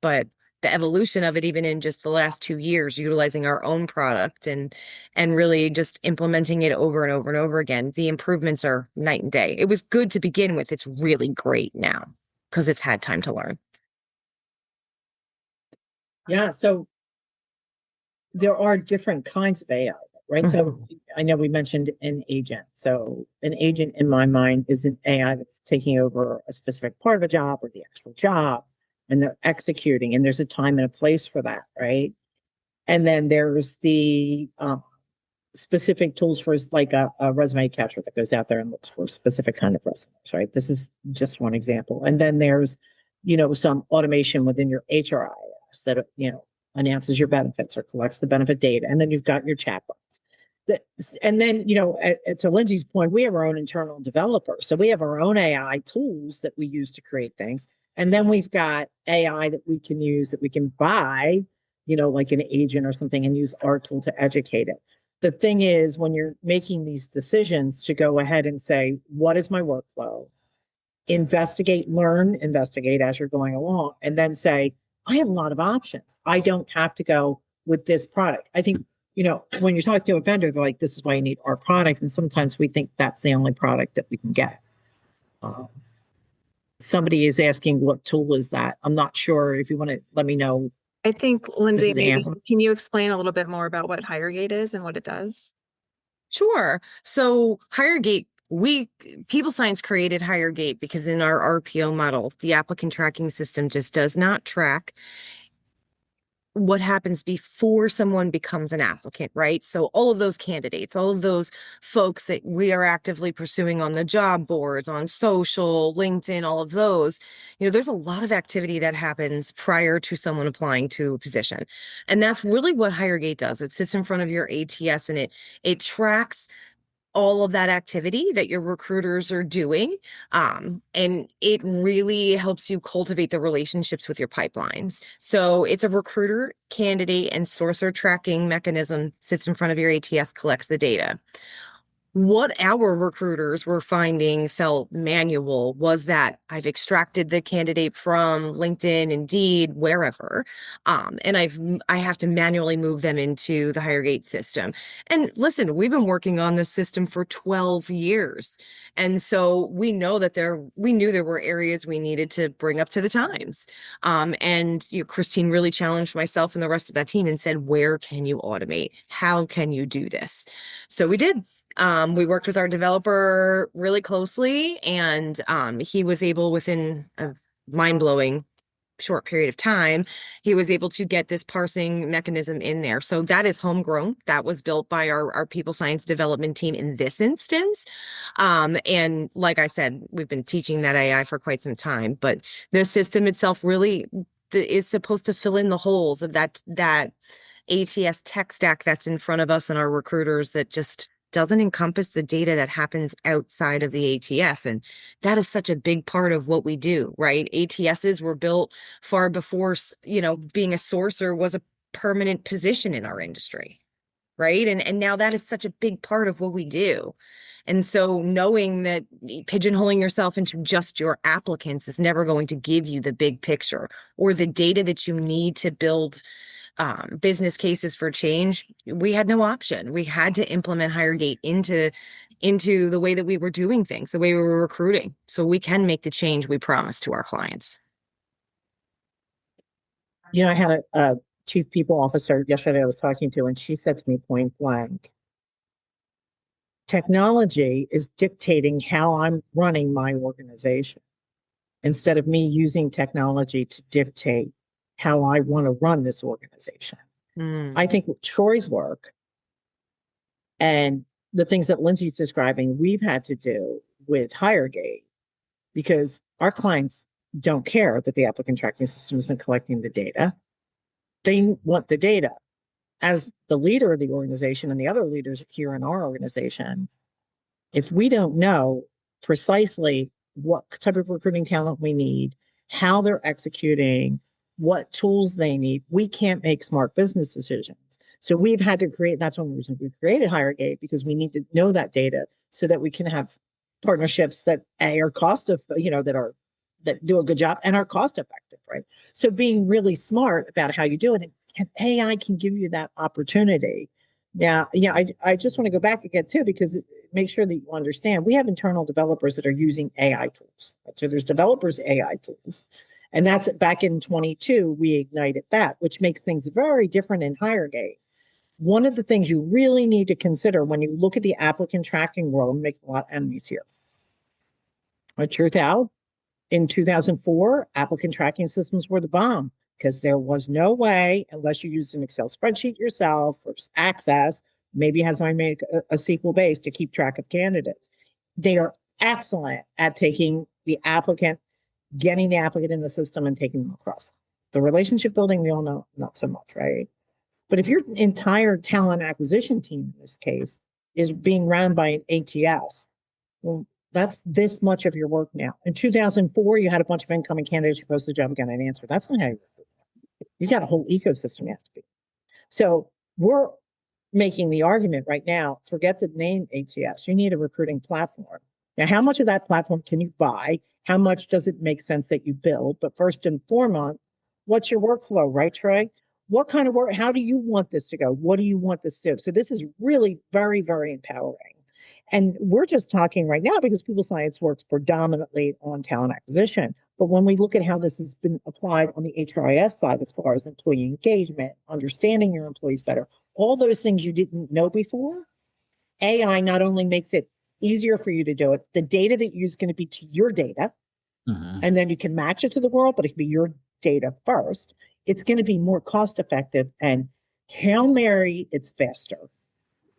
But the evolution of it, even in just the last 2 years, utilizing our own product and really just implementing it over and over and over again, the improvements are night and day. It was good to begin with. It's really great now because it's had time to learn. Yeah, so there are different kinds of AI, right? Mhm. So I know we mentioned an agent. So an agent in my mind is an AI that's taking over a specific part of a job or the actual job, and they're executing, and there's a time and a place for that, right? And then there's the specific tools for like a resume catcher that goes out there and looks for a specific kind of resumes, right? This is just one example. And then there's, some automation within your HRIS that, announces your benefits or collects the benefit data. And then you've got your chatbots. And then, to Lindsay's point, we have our own internal developers. So we have our own AI tools that we use to create things. And then we've got AI that we can use that we can buy, like an agent or something, and use our tool to educate it. The thing is, when you're making these decisions to go ahead and say, what is my workflow? Investigate as you're going along, and then say, I have a lot of options. I don't have to go with this product. I think, when you're talking to a vendor, they're like, this is why you need our product. And sometimes we think that's the only product that we can get. Somebody is asking, what tool is that? I'm not sure. If you want to let me know. I think, Lindsay, is maybe Amber. can you explain a little bit more about what HireGate is and what it does? Sure. So HireGate, People Science created HireGate because in our RPO model, the applicant tracking system just does not track what happens before someone becomes an applicant, right? So all of those candidates, all of those folks that we are actively pursuing on the job boards, on social, LinkedIn, all of those, there's a lot of activity that happens prior to someone applying to a position. And that's really what HireGate does. It sits in front of your ATS and it tracks all of that activity that your recruiters are doing. And it really helps you cultivate the relationships with your pipelines. So it's a recruiter, candidate, and sourcer tracking mechanism, sits in front of your ATS, collects the data. What our recruiters were finding felt manual was that I've extracted the candidate from LinkedIn, Indeed, wherever, and I have to manually move them into the HireGate system. And listen, we've been working on this system for 12 years, and so we know that we knew there were areas we needed to bring up to the times. And Christine really challenged myself and the rest of that team and said, "Where can you automate? How can you do this?" So we did. We worked with our developer really closely, and he was able, within a mind-blowing short period of time, he was able to get this parsing mechanism in there. So that is homegrown. That was built by our people science development team in this instance. And like I said, we've been teaching that AI for quite some time, but the system itself really is supposed to fill in the holes of that ATS tech stack that's in front of us and our recruiters that just doesn't encompass the data that happens outside of the ATS. And that is such a big part of what we do, right? ATSs were built far before, being a sourcer was a permanent position in our industry, right? And now that is such a big part of what we do. And so knowing that pigeonholing yourself into just your applicants is never going to give you the big picture or the data that you need to build business cases for change, we had no option. We had to implement HireGate into the way that we were doing things, the way we were recruiting, so we can make the change we promised to our clients. I had a chief people officer yesterday I was talking to, and she said to me point blank, technology is dictating how I'm running my organization instead of me using technology to dictate how I want to run this organization. I think with Troy's work and the things that Lindsay's describing, we've had to do with HireGate, because our clients don't care that the applicant tracking system isn't collecting the data. They want the data. As the leader of the organization and the other leaders here in our organization, if we don't know precisely what type of recruiting talent we need, how they're executing, what tools they need, we can't make smart business decisions. So we've had to create, that's one of the reasons we created HireGate, because we need to know that data so that we can have partnerships that are cost of, that do a good job and are cost effective, right? So being really smart about how you do it, and AI can give you that opportunity. Now, I just want to go back again too, because make sure that you understand, we have internal developers that are using AI tools. Right? So there's developers AI tools. And that's back in 22, we ignited that, which makes things very different in HireGate. One of the things you really need to consider when you look at the applicant tracking world, I'm making a lot of enemies here. But truth out, in 2004, applicant tracking systems were the bomb, because there was no way, unless you used an Excel spreadsheet yourself or Access, Maybe has I make a SQL base to keep track of candidates. They are excellent at taking the applicant, getting the applicant in the system and taking them across. The relationship building, we all know, not so much, right? But if your entire talent acquisition team in this case is being run by an ATS, well, that's this much of your work now. In 2004, you had a bunch of incoming candidates who posted the job and got an answer. That's not how you recruit. You got a whole ecosystem you have to be. So we're making the argument right now, forget the name ATS. You need a recruiting platform. Now, how much of that platform can you buy? How much does it make sense that you build? But first and foremost, what's your workflow, right, Troy? What kind of work? How do you want this to go? What do you want this to do? So this is really very, very empowering. And we're just talking right now because people science works predominantly on talent acquisition. But when we look at how this has been applied on the HRIS side, as far as employee engagement, understanding your employees better, all those things you didn't know before, AI not only makes it easier for you to do it, the data that you use is going to be to your data, and then you can match it to the world, but it can be your data first. It's going to be more cost effective, and Hail Mary, it's faster.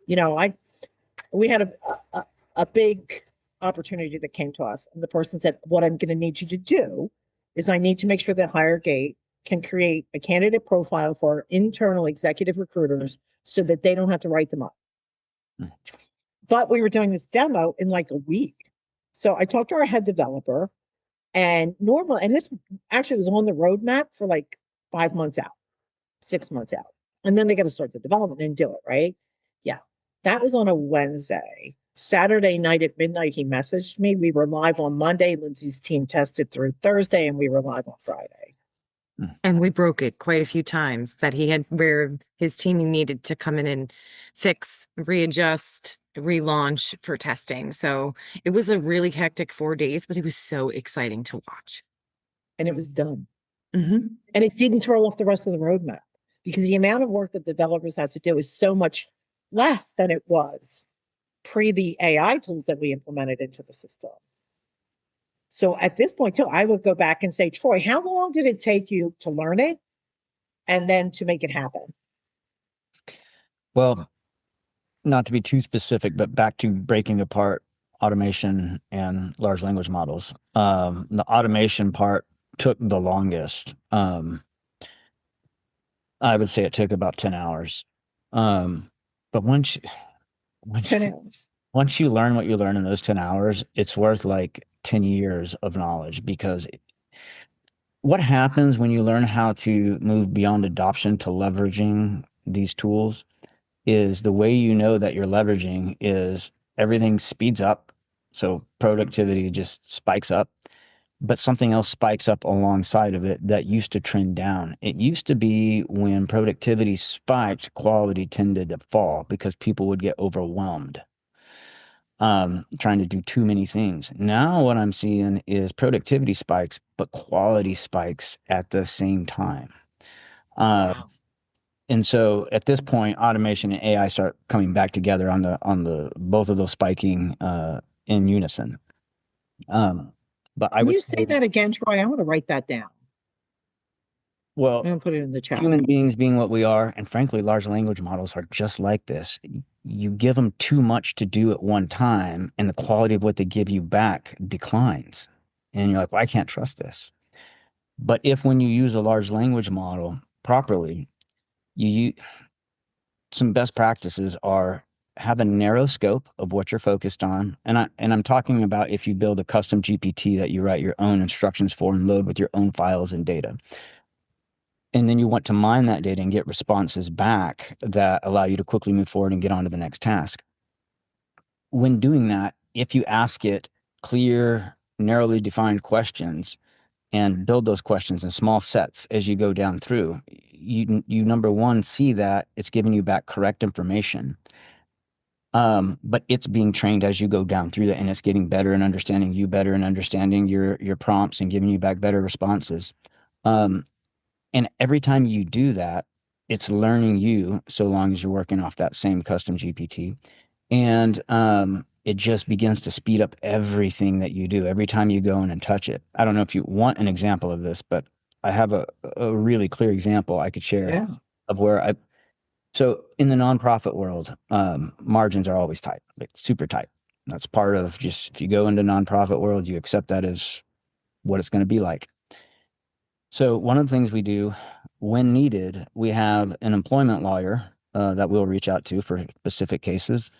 You know, we had a big opportunity that came to us, and the person said, what I'm going to need you to do is I need to make sure that HireGate can create a candidate profile for internal executive recruiters so that they don't have to write them up. But we were doing this demo in like a week. So I talked to our head developer, and this actually was on the roadmap for like 5 months out, 6 months out. And then they got to start the development and do it, right? Yeah. That was on a Wednesday. Saturday night at midnight, he messaged me. We were live on Monday. Lindsay's team tested through Thursday, and we were live on Friday. And we broke it quite a few times that he had where his team needed to come in and fix, readjust, relaunch for testing. So it was a really hectic 4 days, but it was so exciting to watch. And it was done. Mm-hmm. And it didn't throw off the rest of the roadmap because the amount of work that developers have to do is so much less than it was pre the AI tools that we implemented into the system. So at this point, too, I would go back and say, Troy, how long did it take you to learn it and then to make it happen? Well, not to be too specific, but back to breaking apart automation and large language models. The automation part took the longest. I would say it took about 10 hours. But once you learn what you learn in those 10 hours, it's worth like 10 years of knowledge, because what happens when you learn how to move beyond adoption to leveraging these tools is the way you know that you're leveraging is everything speeds up. So productivity just spikes up, but something else spikes up alongside of it that used to trend down. It used to be when productivity spiked, quality tended to fall because people would get overwhelmed trying to do too many things. Now what I'm seeing is productivity spikes, but quality spikes at the same time. And so at this point, automation and AI start coming back together on the both of those spiking in unison. But I Can would you say that again, Troy? I want to write that down. Well, I'm going to put it in the chat. Human beings being what we are, and frankly, large language models are just like this. You give them too much to do at one time, and the quality of what they give you back declines. And you're like, well, I can't trust this. But if when you use a large language model properly, some best practices are have a narrow scope of what you're focused on. And I'm talking about if you build a custom GPT that you write your own instructions for and load with your own files and data. And then you want to mine that data and get responses back that allow you to quickly move forward and get on to the next task. When doing that, if you ask it clear, narrowly defined questions and build those questions in small sets as you go down through, you number one, see that it's giving you back correct information. But it's being trained as you go down through that, and it's getting better and understanding you better and understanding your prompts and giving you back better responses. And every time you do that, it's learning you, so long as you're working off that same custom GPT. And it just begins to speed up everything that you do every time you go in and touch it. I don't know if you want an example of this, but I have a really clear example I could share of where So in the nonprofit world, margins are always tight, like super tight. That's part of just if you go into nonprofit world, you accept that as what it's going to be like. So one of the things we do when needed, we have an employment lawyer that we'll reach out to for specific cases.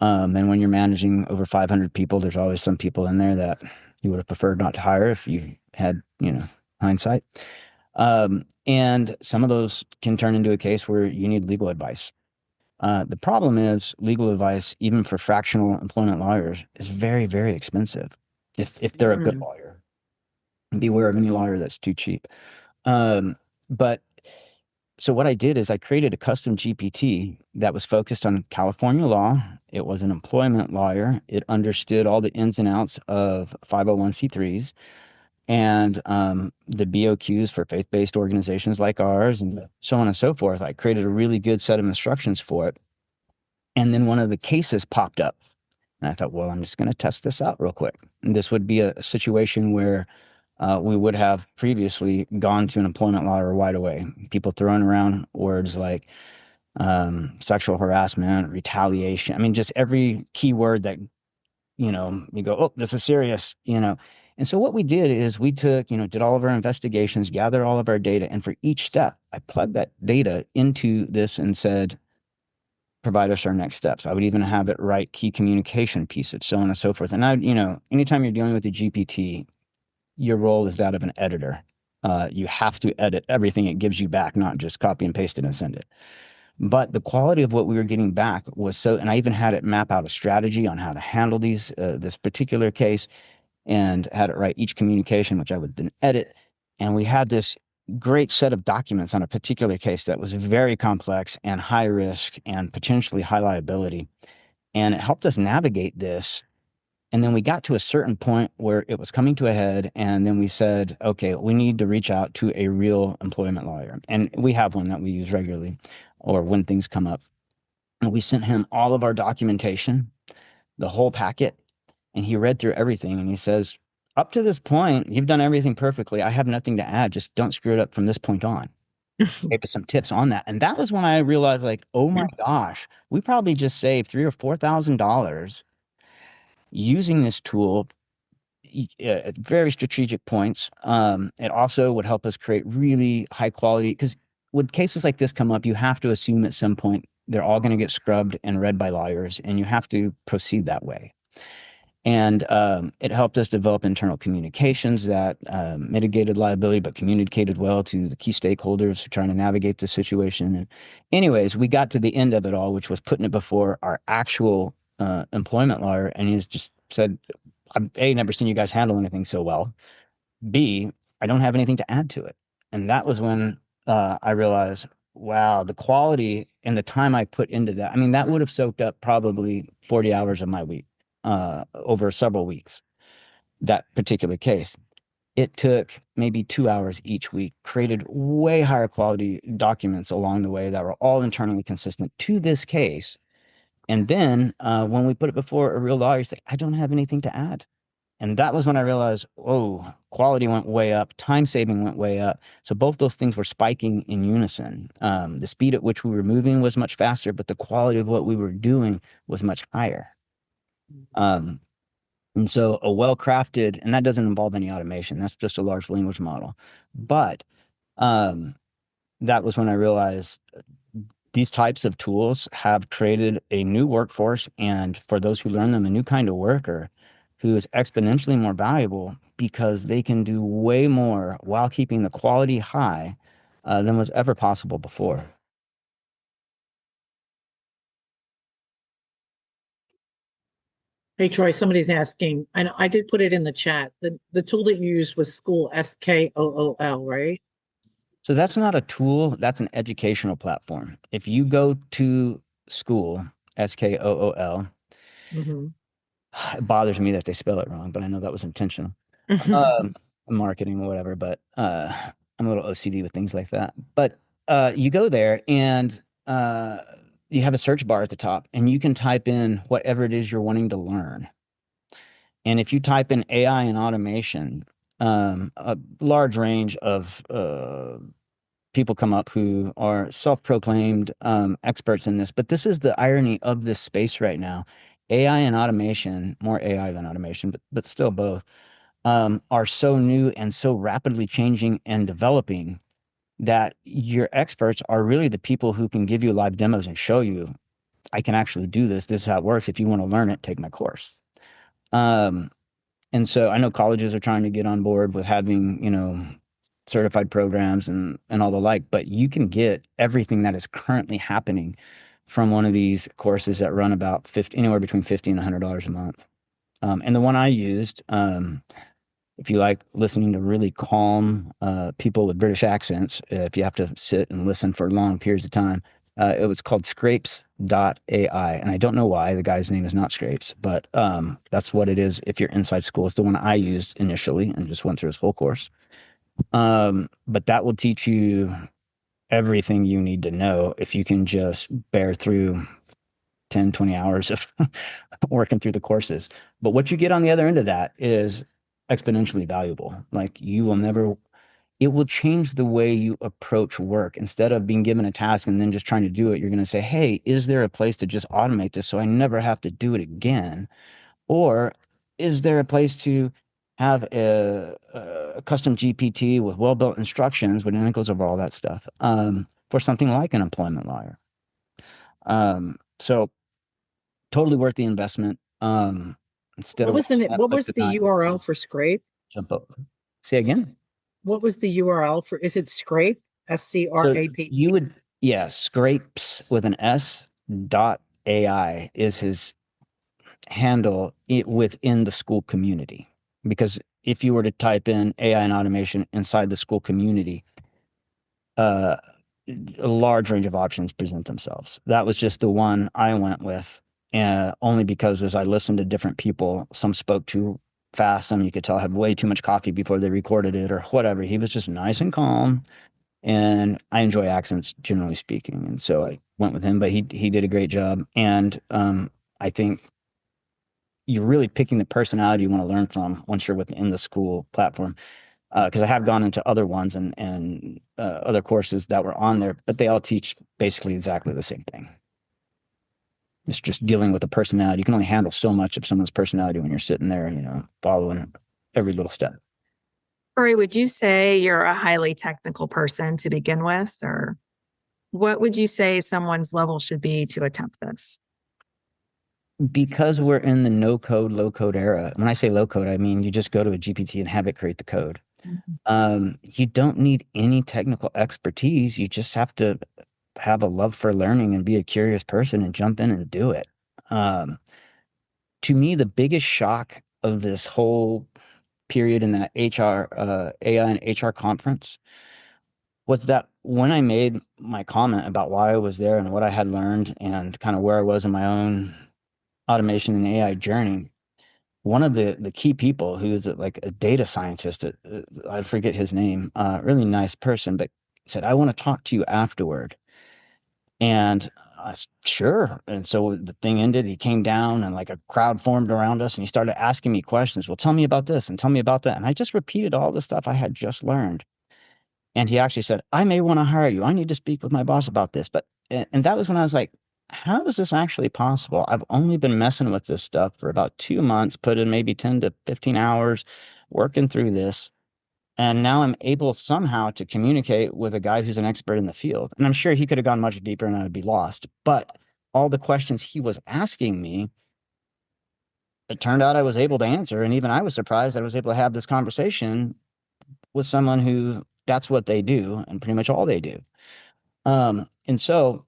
And when you're managing over 500 people, there's always some people in there that you would have preferred not to hire if you had, hindsight. And some of those can turn into a case where you need legal advice. The problem is legal advice, even for fractional employment lawyers, is very, very expensive if they're a good lawyer. Beware of any lawyer that's too cheap. But so what I did is I created a custom GPT that was focused on California law. It was an employment lawyer. It understood all the ins and outs of 501c3s and the BOQs for faith-based organizations like ours and so on and so forth. I created a really good set of instructions for it. And then one of the cases popped up. And I thought, well, I'm just going to test this out real quick. And this would be a situation where we would have previously gone to an employment lawyer right away. People throwing around words like sexual harassment, retaliation. I mean, just every key word that, you go, oh, this is serious. And so what we did is we took, did all of our investigations, gathered all of our data. And for each step, I plugged that data into this and said, provide us our next steps. I would even have it write key communication pieces, so on and so forth. And anytime you're dealing with a GPT, your role is that of an editor. You have to edit everything it gives you back, not just copy and paste it and send it. But the quality of what we were getting back was so, and I even had it map out a strategy on how to handle this particular case and had it write each communication, which I would then edit. And we had this great set of documents on a particular case that was very complex and high risk and potentially high liability. And it helped us navigate this. And then we got to a certain point where it was coming to a head. And then we said, okay, we need to reach out to a real employment lawyer. And we have one that we use regularly or when things come up. And we sent him all of our documentation, the whole packet. And he read through everything and he says, up to this point, you've done everything perfectly. I have nothing to add. Just don't screw it up from this point on. Gave us some tips on that. And that was when I realized, like, oh my gosh, we probably just saved $3,000 or $4,000 using this tool at very strategic points. It also would help us create really high quality, because when cases like this come up, you have to assume at some point they're all going to get scrubbed and read by lawyers, and you have to proceed that way. And it helped us develop internal communications that mitigated liability, but communicated well to the key stakeholders who are trying to navigate the situation. And anyways, we got to the end of it all, which was putting it before our actual employment lawyer. And he just said, I've never seen you guys handle anything so well. B, I don't have anything to add to it. And that was when I realized, wow, the quality and the time I put into that. I mean, that would have soaked up probably 40 hours of my week over several weeks, that particular case. It took maybe 2 hours each week, created way higher quality documents along the way that were all internally consistent to this case. And then when we put it before a real lawyer, you say, I don't have anything to add. And that was when I realized, oh, quality went way up, time saving went way up. So both those things were spiking in unison. The speed at which we were moving was much faster, but the quality of what we were doing was much higher. And so a well-crafted, and that doesn't involve any automation, that's just a large language model. But that was when I realized these types of tools have created a new workforce, and for those who learn them, a new kind of worker who is exponentially more valuable because they can do way more while keeping the quality high than was ever possible before. Hey, Troy, somebody's asking, and I did put it in the chat. The tool that you used was School, SKOOL, right? So that's not a tool, that's an educational platform. If you go to School, SKOOL, Mm-hmm. it bothers me that they spell it wrong, but I know that was intentional. Marketing or whatever, but I'm a little OCD with things like that. But you go there and you have a search bar at the top, and you can type in whatever it is you're wanting to learn. And if you type in AI and automation, a large range of people come up who are self-proclaimed experts in this, but this is the irony of this space right now. AI and automation, more AI than automation, but still both, are so new and so rapidly changing and developing that your experts are really the people who can give you live demos and show you, I can actually do this. This is how it works. If you want to learn it, take my course. And so I know colleges are trying to get on board with having, certified programs and all the like, but you can get everything that is currently happening from one of these courses that run about anywhere between $50 and $100 a month. And the one I used, if you like listening to really calm people with British accents, if you have to sit and listen for long periods of time, it was called Scrapes.ai. And I don't know why the guy's name is not Scrapes, but that's what it is if you're inside school. It's the one I used initially and just went through his whole course. But that will teach you everything you need to know if you can just bear through 10, 20 hours of working through the courses. But what you get on the other end of that is exponentially valuable. Like it will change the way you approach work. Instead of being given a task and then just trying to do it, you're going to say, hey, is there a place to just automate this so I never have to do it again? Or is there a place to have a custom GPT with well-built instructions, when it goes over all that stuff, for something like an employment lawyer? So totally worth the investment. Instead What was of what was the URL for Scrape? jump up. Say again. What was the URL for? Is it Scrape? SCRAP? You would, Scrapes with an S .ai is his handle within the school community. Because if you were to type in AI and automation inside the school community, a large range of options present themselves. That was just the one I went with, only because as I listened to different people, some spoke too fast, some you could tell had way too much coffee before they recorded it or whatever. He was just nice and calm, and I enjoy accents generally speaking, and so I went with him. But he did a great job, and I think you're really picking the personality you want to learn from once you're within the school platform. Because I have gone into other ones and other courses that were on there, but they all teach basically exactly the same thing. It's just dealing with the personality. You can only handle so much of someone's personality when you're sitting there, following every little step. Troy, would you say you're a highly technical person to begin with, or what would you say someone's level should be to attempt this? Because we're in the no code, low code era. When I say low code, I mean you just go to a GPT and have it create the code. You don't need any technical expertise. You just have to have a love for learning and be a curious person and jump in and do it. To me, the biggest shock of this whole period in that AI and HR conference was that when I made my comment about why I was there and what I had learned and kind of where I was in my own automation and AI journey, one of the key people who's like a data scientist, I forget his name, really nice person, but said, I want to talk to you afterward. And I said, sure. And so the thing ended. He came down and like a crowd formed around us and he started asking me questions. Well, tell me about this and tell me about that. And I just repeated all the stuff I had just learned. And he actually said, I may want to hire you. I need to speak with my boss about this. And that was when I was like, how is this actually possible? I've only been messing with this stuff for about 2 months, put in maybe 10 to 15 hours working through this. And now I'm able somehow to communicate with a guy who's an expert in the field. And I'm sure he could have gone much deeper and I'd be lost. But all the questions he was asking me, it turned out I was able to answer. And even I was surprised I was able to have this conversation with someone who that's what they do and pretty much all they do. And so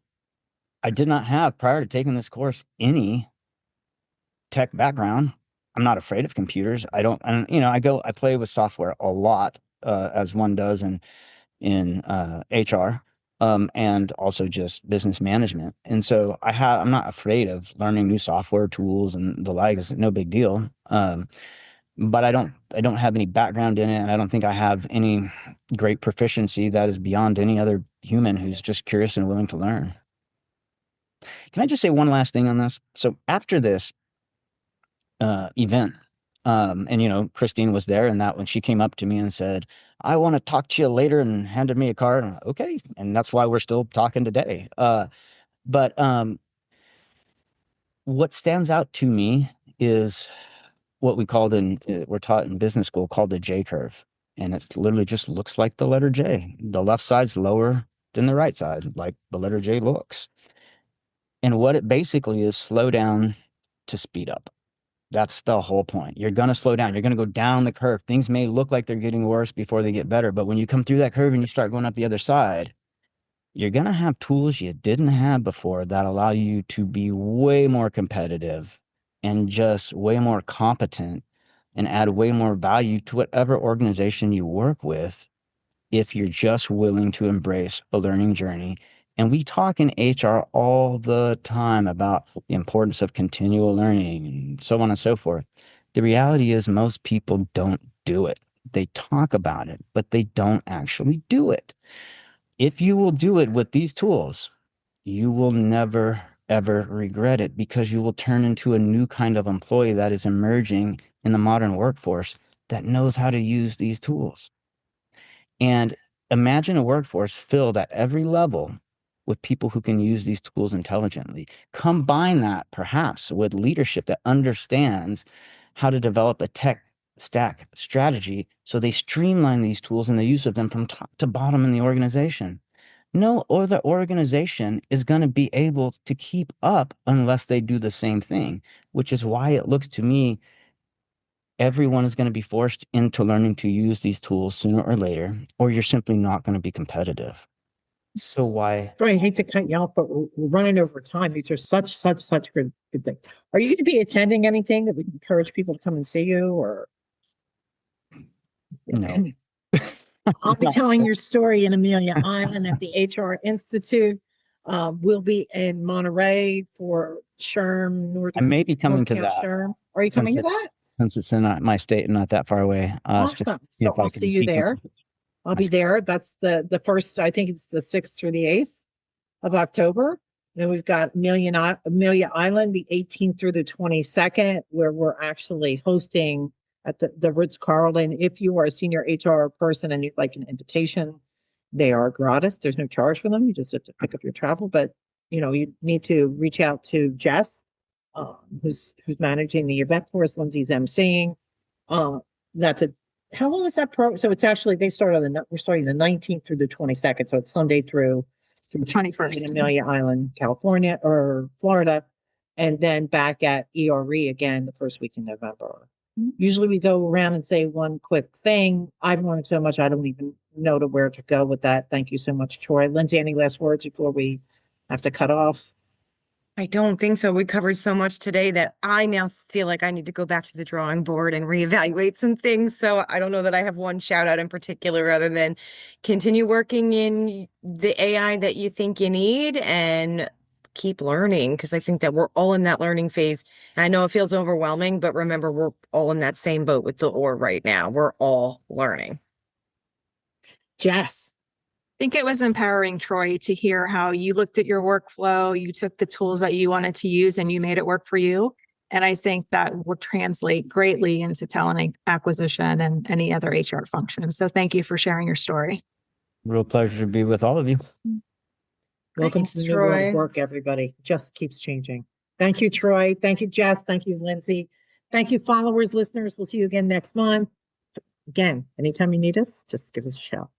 I did not have, prior to taking this course, any tech background. I'm not afraid of computers. I play with software a lot, as one does in HR, and also just business management. And so I'm not afraid of learning new software tools and the like. It's no big deal. But I don't have any background in it, and I don't think I have any great proficiency that is beyond any other human who's just curious and willing to learn. Can I just say one last thing on this? So after this event, And Christine was there, and that when she came up to me and said, "I want to talk to you later," and handed me a card, I'm like, okay, and that's why we're still talking today. But what stands out to me is what we're taught in business school called the J curve, and it literally just looks like the letter J. The left side's lower than the right side, like the letter J looks. And what it basically is, slow down to speed up. That's the whole point. You're going to slow down. You're going to go down the curve. Things may look like they're getting worse before they get better, but when you come through that curve and you start going up the other side, you're going to have tools you didn't have before that allow you to be way more competitive and just way more competent and add way more value to whatever organization you work with if you're just willing to embrace a learning journey. And we talk in HR all the time about the importance of continual learning and so on and so forth. The reality is most people don't do it. They talk about it, but they don't actually do it. If you will do it with these tools, you will never, ever regret it, because you will turn into a new kind of employee that is emerging in the modern workforce that knows how to use these tools. And imagine a workforce filled at every level with people who can use these tools intelligently. Combine that perhaps with leadership that understands how to develop a tech stack strategy so they streamline these tools and the use of them from top to bottom in the organization. No other organization is going to be able to keep up unless they do the same thing, which is why it looks to me everyone is going to be forced into learning to use these tools sooner or later, or you're simply not going to be competitive. So why? Troy, I hate to cut you off, but we're running over time. These are such good things. Are you going to be attending anything that would encourage people to come and see you, or? No. I'll be telling your story in Amelia Island at the HR Institute. We'll be in Monterey for SHRM, I may be coming to NorCal that. SHRM. Are you coming to that? Since it's in my state and not that far away. Awesome. So I'll see you there. I'll be there. That's the first, I think it's the 6th through the 8th of October. Then we've got Amelia Island, the 18th through the 22nd, where we're actually hosting at the Ritz-Carlton. If you are a senior HR person and you'd like an invitation, they are gratis. There's no charge for them. You just have to pick up your travel. But you need to reach out to Jess, who's managing the event for us. Lindsay's emceeing. How long is that program? So it's actually we're starting the 19th through the 22nd. So it's Sunday through 21st in Amelia Island, California or Florida, and then back at ERE again the first week in November. Usually we go around and say one quick thing. I've learned so much, I don't even know where to go with that. Thank you so much, Troy. Lindsay, any last words before we have to cut off? I don't think so. We covered so much today that I now feel like I need to go back to the drawing board and reevaluate some things. So I don't know that I have one shout out in particular other than continue working in the AI that you think you need and keep learning, because I think that we're all in that learning phase. And I know it feels overwhelming, but remember, we're all in that same boat with the oar right now. We're all learning. Jess. I think it was empowering, Troy, to hear how you looked at your workflow, you took the tools that you wanted to use and you made it work for you. And I think that will translate greatly into talent acquisition and any other HR function. So thank you for sharing your story. Real pleasure to be with all of you. Welcome to the new world of work, everybody. Just keeps changing. Thank you, Troy. Thank you, Jess. Thank you, Lindsay. Thank you, followers, listeners. We'll see you again next month. Again, anytime you need us, just give us a shout.